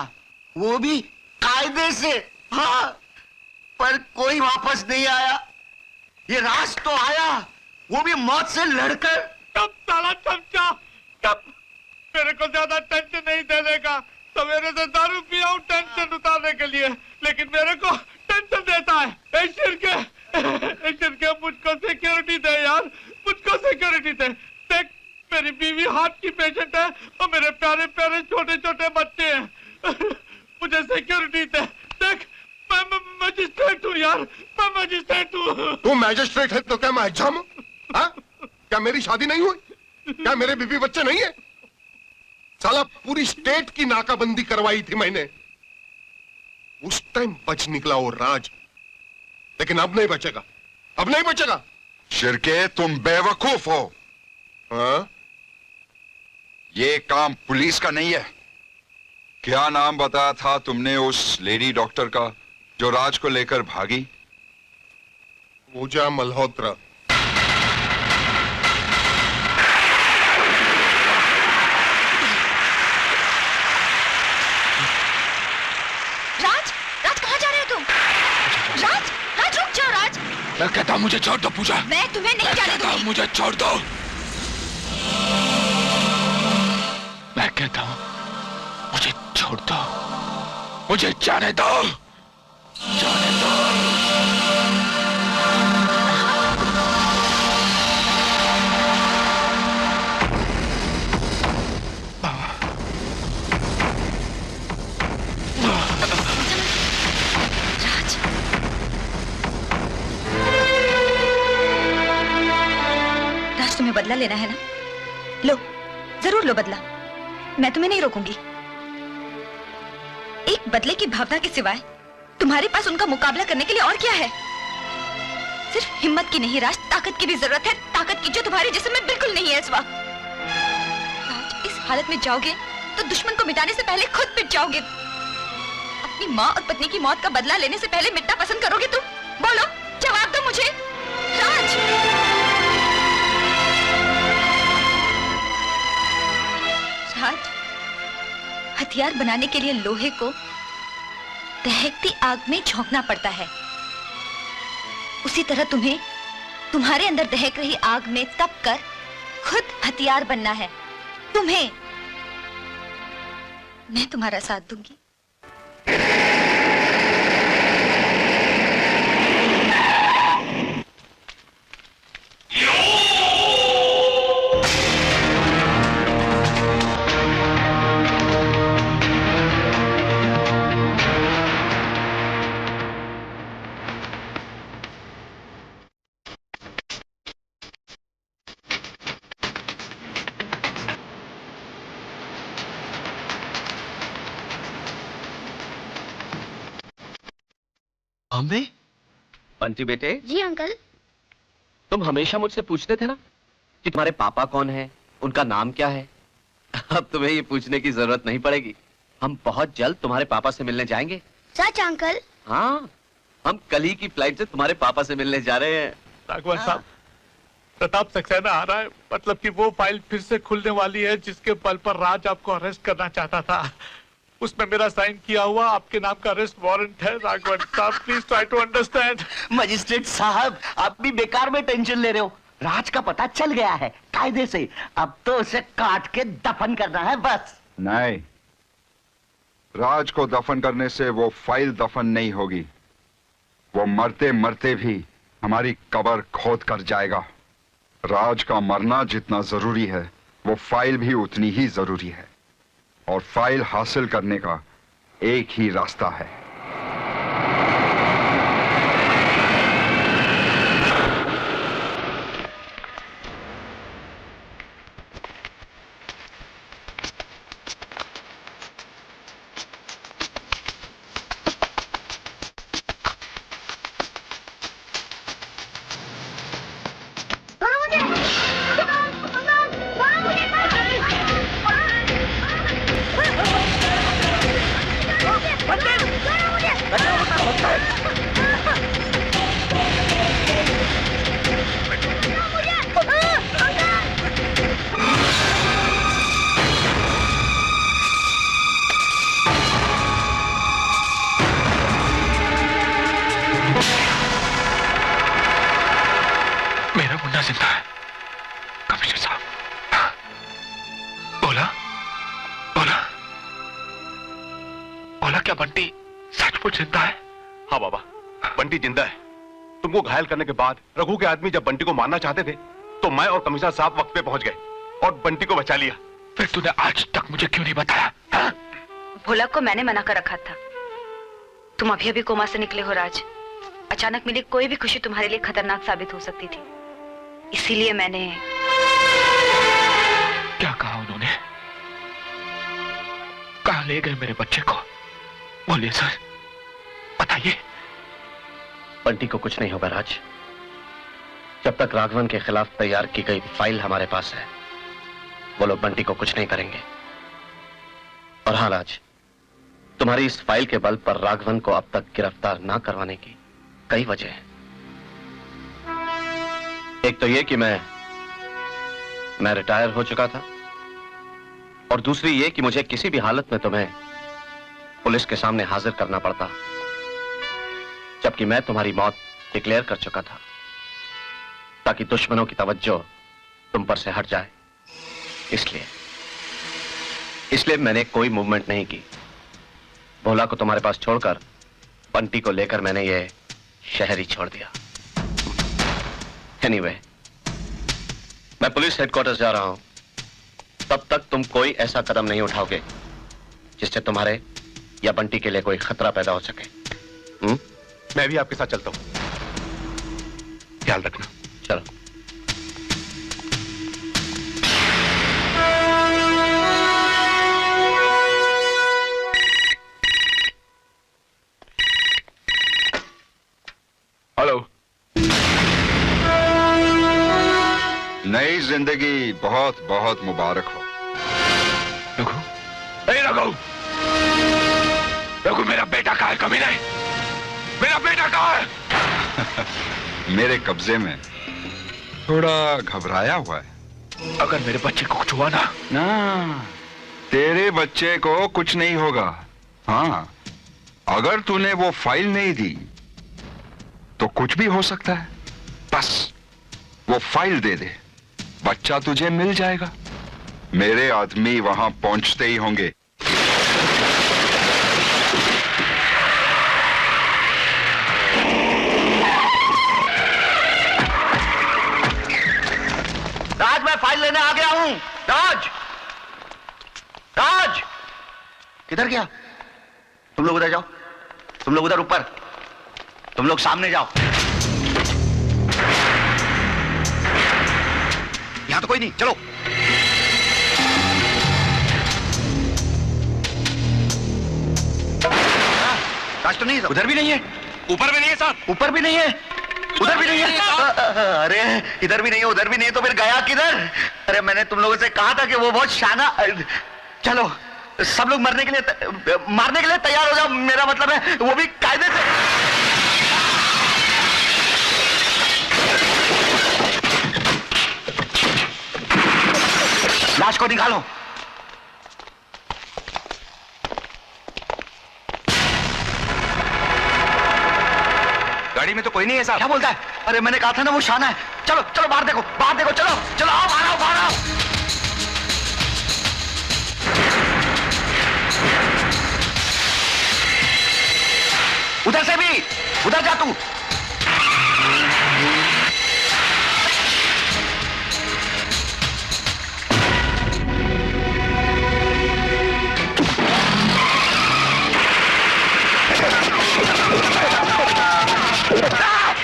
वो भी कायदे से। हाँ, पर कोई वापस नहीं आया। ये राज तो आया, वो भी मौत से लड़कर। तब साला चमचा, तब मेरे को ज्यादा टेंशन नहीं देने का। सवेरे से दारू पिया हूं टेंशन उतारने के लिए, लेकिन मेरे को टेंशन मजिस्ट्रेट तू? तू मैजिस्ट्रेट है तो क्या मैं हज्जाम हूं? हाँ? क्या मेरी शादी नहीं हुई? क्या मेरे बीवी बच्चे नहीं है? साला पूरी स्टेट की नाकाबंदी करवाई थी मैंने। उस टाइम बच निकला वो राज, लेकिन अब नहीं बचेगा, अब नहीं बचेगा। शिरके, तुम बेवकूफ हो। हाँ? ये काम पुलिस का नहीं है। क्या नाम बताया था तुमने उस लेडी डॉक्टर का जो राज को लेकर भागी? पूजा मल्होत्रा। राज, राज कहाँ जा रहे हो तुम? राज, राज रुक जाओ राज। मैं कहता हूँ मुझे छोड़ दो पूजा। मैं तुम्हें नहीं जाने दूंगी। मुझे छोड़ दो। मैं कहता हूँ मुझे छोड़ दो, मुझे जाने दो, जाने दो। राज, तुम्हें बदला लेना है ना? लो, जरूर लो बदला। मैं तुम्हें नहीं रोकूंगी। एक बदले की भावना के सिवाय तुम्हारे पास उनका मुकाबला करने के लिए और क्या है? सिर्फ हिम्मत की नहीं राज, ताकत की भी जरूरत है। ताकत की जो तुम्हारे जिस्म में बिल्कुल नहीं है इस वक्त। राज, इस हालत में जाओगे तो दुश्मन को मिटाने से पहले खुद मिट जाओगे। अपनी माँ और पत्नी की मौत का बदला लेने से पहले मिटना पसंद करोगे तुम? बोलो, जवाब दो मुझे राज। राज, हथियार बनाने के लिए लोहे को दहकती आग में झोंकना पड़ता है। उसी तरह तुम्हें तुम्हारे अंदर दहक रही आग में तप कर खुद हथियार बनना है। तुम्हें मैं तुम्हारा साथ दूंगी। बॉम्बे? बंटी बेटे, जी अंकल। तुम हमेशा मुझसे पूछते थे ना कि तुम्हारे पापा कौन है, उनका नाम क्या है। अब तुम्हें ये पूछने की जरूरत नहीं पड़ेगी। हम बहुत जल्द तुम्हारे पापा से मिलने जाएंगे। सच अंकल? हाँ, हम कल ही की फ्लाइट से तुम्हारे पापा से मिलने जा रहे हैं। राघवन साहब, प्रताप सक्सेना आ रहा है। मतलब कि वो फाइल फिर से खुलने वाली है जिसके बल पर राज आपको अरेस्ट करना चाहता था। उसमें मेरा साइन किया हुआ आपके नाम का अरेस्ट वारंट है। राघवन साहब, please try to understand. Magistrate साहब, आप भी बेकार में टेंशन ले रहे हो। राज का पता चल गया है कायदे से। अब तो उसे काट के दफन करना है बस। नहीं, राज को दफन करने से वो फाइल दफन नहीं होगी। वो मरते मरते भी हमारी कब्र खोद कर जाएगा। राज का मरना जितना जरूरी है, वो फाइल भी उतनी ही जरूरी है। और फाइल हासिल करने का एक ही रास्ता है। घायल करने के बाद रघु के आदमी जब बंटी को मारना चाहते थे तो मैं और कमिश्नर साहब वक्त पे पहुंच गए और बंटी को बचा लिया। फिर तूने आज तक मुझे क्यों नहीं बताया? भोला को मैंने मना कर रखा था। तुम अभी अभी कोमा से निकले हो राज। अचानक मिली कोई भी खुशी तुम्हारे लिए खतरनाक साबित हो सकती थी, इसीलिए मैंने। क्या कहा उन्होंने? कहाँ ले गए मेरे बच्चे को? बोलिए सर, बताइए। बंटी को कुछ नहीं होगा राज। जब तक राघवन के खिलाफ तैयार की गई फाइल हमारे पास है, वो लोग बंटी को कुछ नहीं करेंगे। और हाँ राज, तुम्हारी इस फाइल के बल पर राघवन को अब तक गिरफ्तार ना करवाने की कई वजह हैं। एक तो ये कि मैं रिटायर हो चुका था, और दूसरी ये कि मुझे किसी भी हालत में तुम्हें पुलिस के सामने हाजिर करना पड़ता, जबकि मैं तुम्हारी मौत डिक्लेयर कर चुका था, ताकि दुश्मनों की तवज्जो तुम पर से हट जाए। इसलिए मैंने कोई मूवमेंट नहीं की। भोला को तुम्हारे पास छोड़कर बंटी को लेकर मैंने ये शहर ही छोड़ दिया। एनीवे, मैं पुलिस हेडक्वार्टर्स जा रहा हूं। तब तक तुम कोई ऐसा कदम नहीं उठाओगे जिससे तुम्हारे या बंटी के लिए कोई खतरा पैदा हो सके। मैं भी आपके साथ चलता हूं। ख्याल रखना। चलो। हेलो। नई जिंदगी बहुत बहुत मुबारक हो। रघु, रघु, रघु, मेरा बेटा कहाँ है? कमीने, मेरा बेटा कहाँ है? मेरे कब्जे में, थोड़ा घबराया हुआ है। अगर मेरे बच्चे को कुछ हुआ ना, तेरे बच्चे को कुछ नहीं होगा। हाँ, अगर तूने वो फाइल नहीं दी तो कुछ भी हो सकता है। बस वो फाइल दे दे, बच्चा तुझे मिल जाएगा। मेरे आदमी वहां पहुंचते ही होंगे। राज, मैं फाइल लेने आ गया हूं। राज, राज, किधर गया? तुम लोग उधर जाओ, तुम लोग उधर ऊपर, तुम लोग सामने जाओ। यहां तो कोई नहीं, चलो। राज तो नहीं है, उधर भी नहीं है, ऊपर भी नहीं है साहब, ऊपर भी नहीं है, उधर भी नहीं है। अरे इधर भी नहीं है, उधर भी नहीं है, तो फिर गया किधर? अरे मैंने तुम लोगों से कहा था कि वो बहुत शाना। चलो सब लोग मारने के लिए तैयार हो जाओ। मेरा मतलब है वो भी कायदे से। लाश को निकालो। गाड़ी में तो कोई नहीं है साहब। क्या बोलता है? अरे मैंने कहा था ना वो शाना है। चलो चलो बाहर देखो, बाहर देखो, चलो चलो, आओ बाहर आओ, बाहर आओ। उधर से भी, उधर जा तू।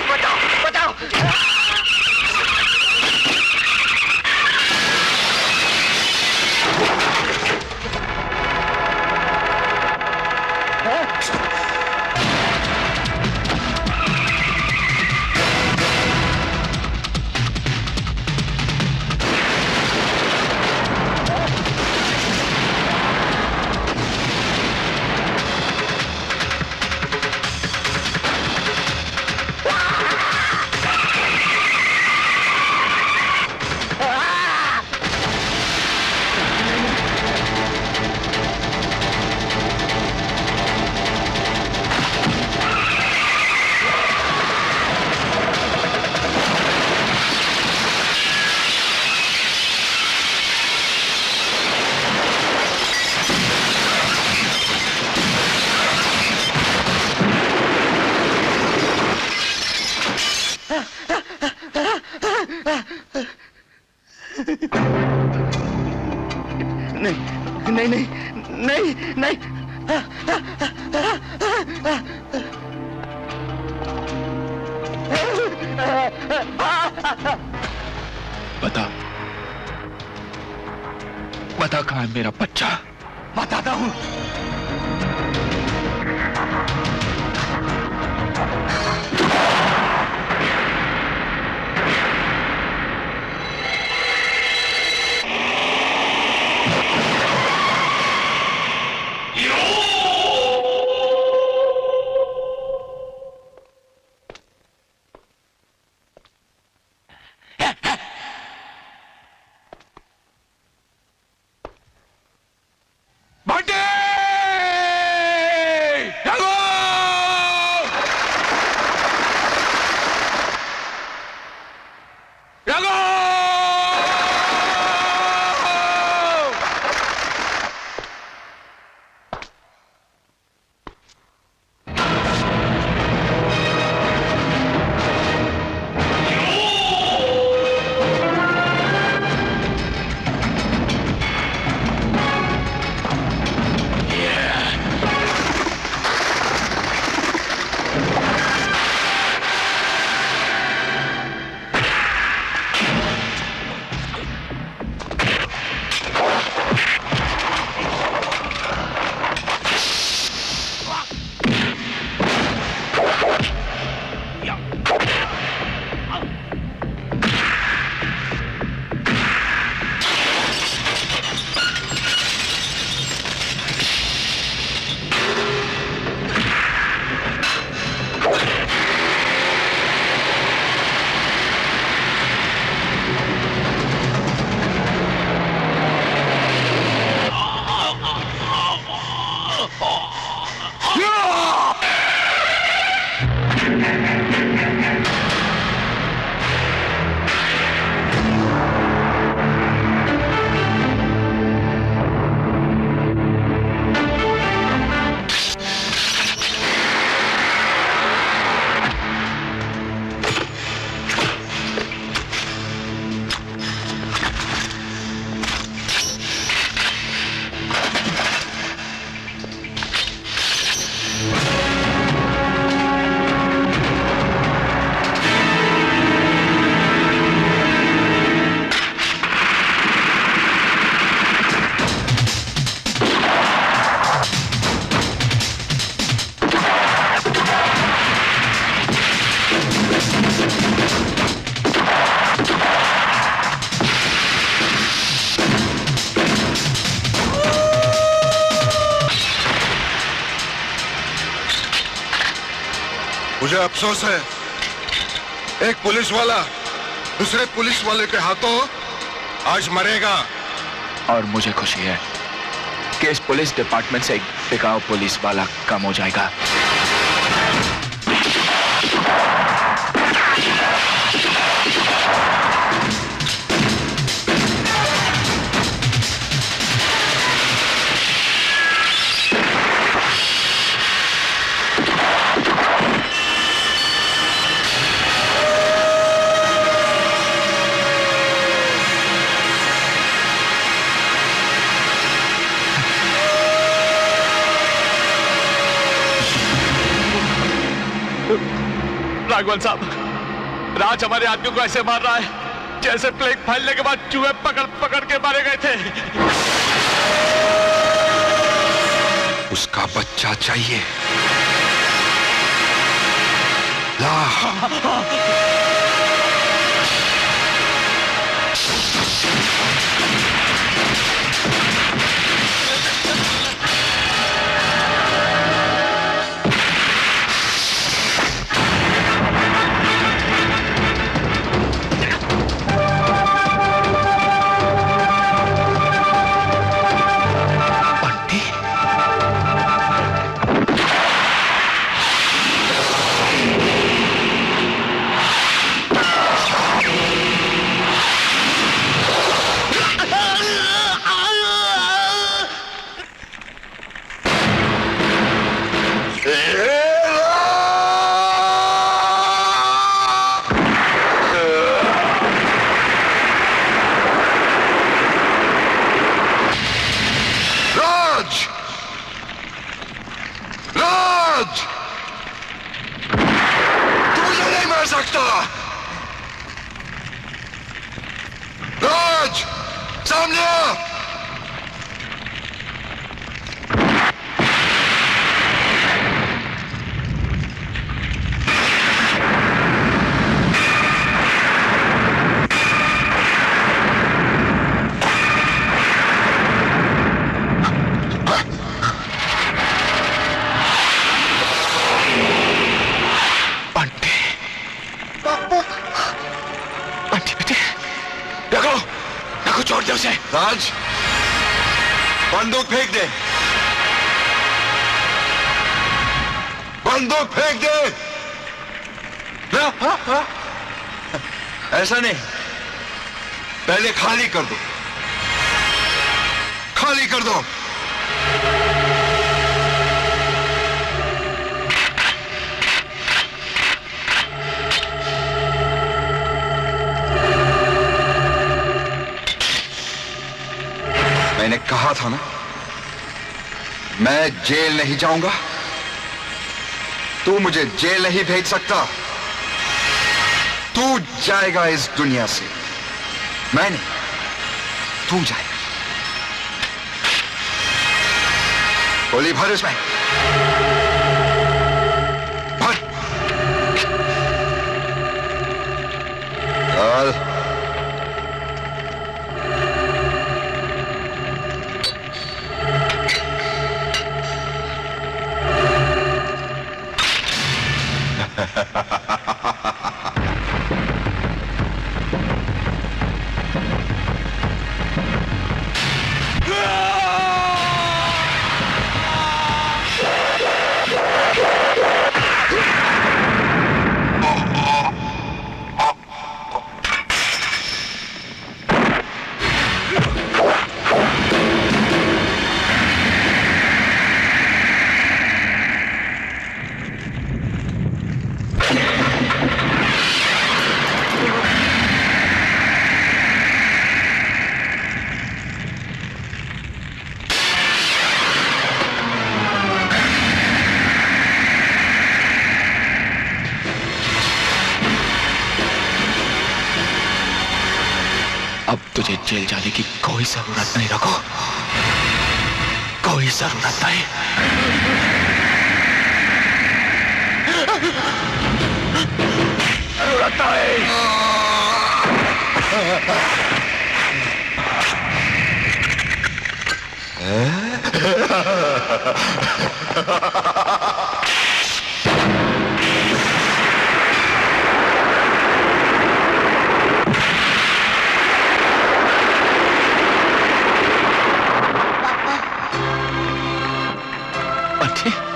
बचाओ बचाओ। नहीं नहीं नहीं नहीं नहीं। बता, बता कहाँ है मेरा बच्चा? बताता हूँ। मुझे अफसोस है, एक पुलिस वाला दूसरे पुलिस वाले के हाथों आज मरेगा। और मुझे खुशी है कि इस पुलिस डिपार्टमेंट से एक बिकाऊ पुलिस वाला कम हो जाएगा। राघवन साहब, राज हमारे आदमियों को ऐसे मार रहा है जैसे प्लेग फैलने के बाद चूहे पकड़ पकड़ के मारे गए थे। उसका बच्चा चाहिए। ला। सामने आ। छोड़ दे उसे। राज, बंदूक फेंक दे। बंदूक फेंक दे। ऐसा नहीं, पहले खाली कर दो, खाली कर दो। मैंने कहा था ना, मैं जेल नहीं जाऊंगा। तू मुझे जेल नहीं भेज सकता। तू जाएगा इस दुनिया से, मैं नहीं, तू जाएगा। गोली भर इसमें, भर। चल। अब तुझे जेल जाने की कोई जरूरत नहीं रघु, कोई जरूरत नहीं। जरूरत पापा।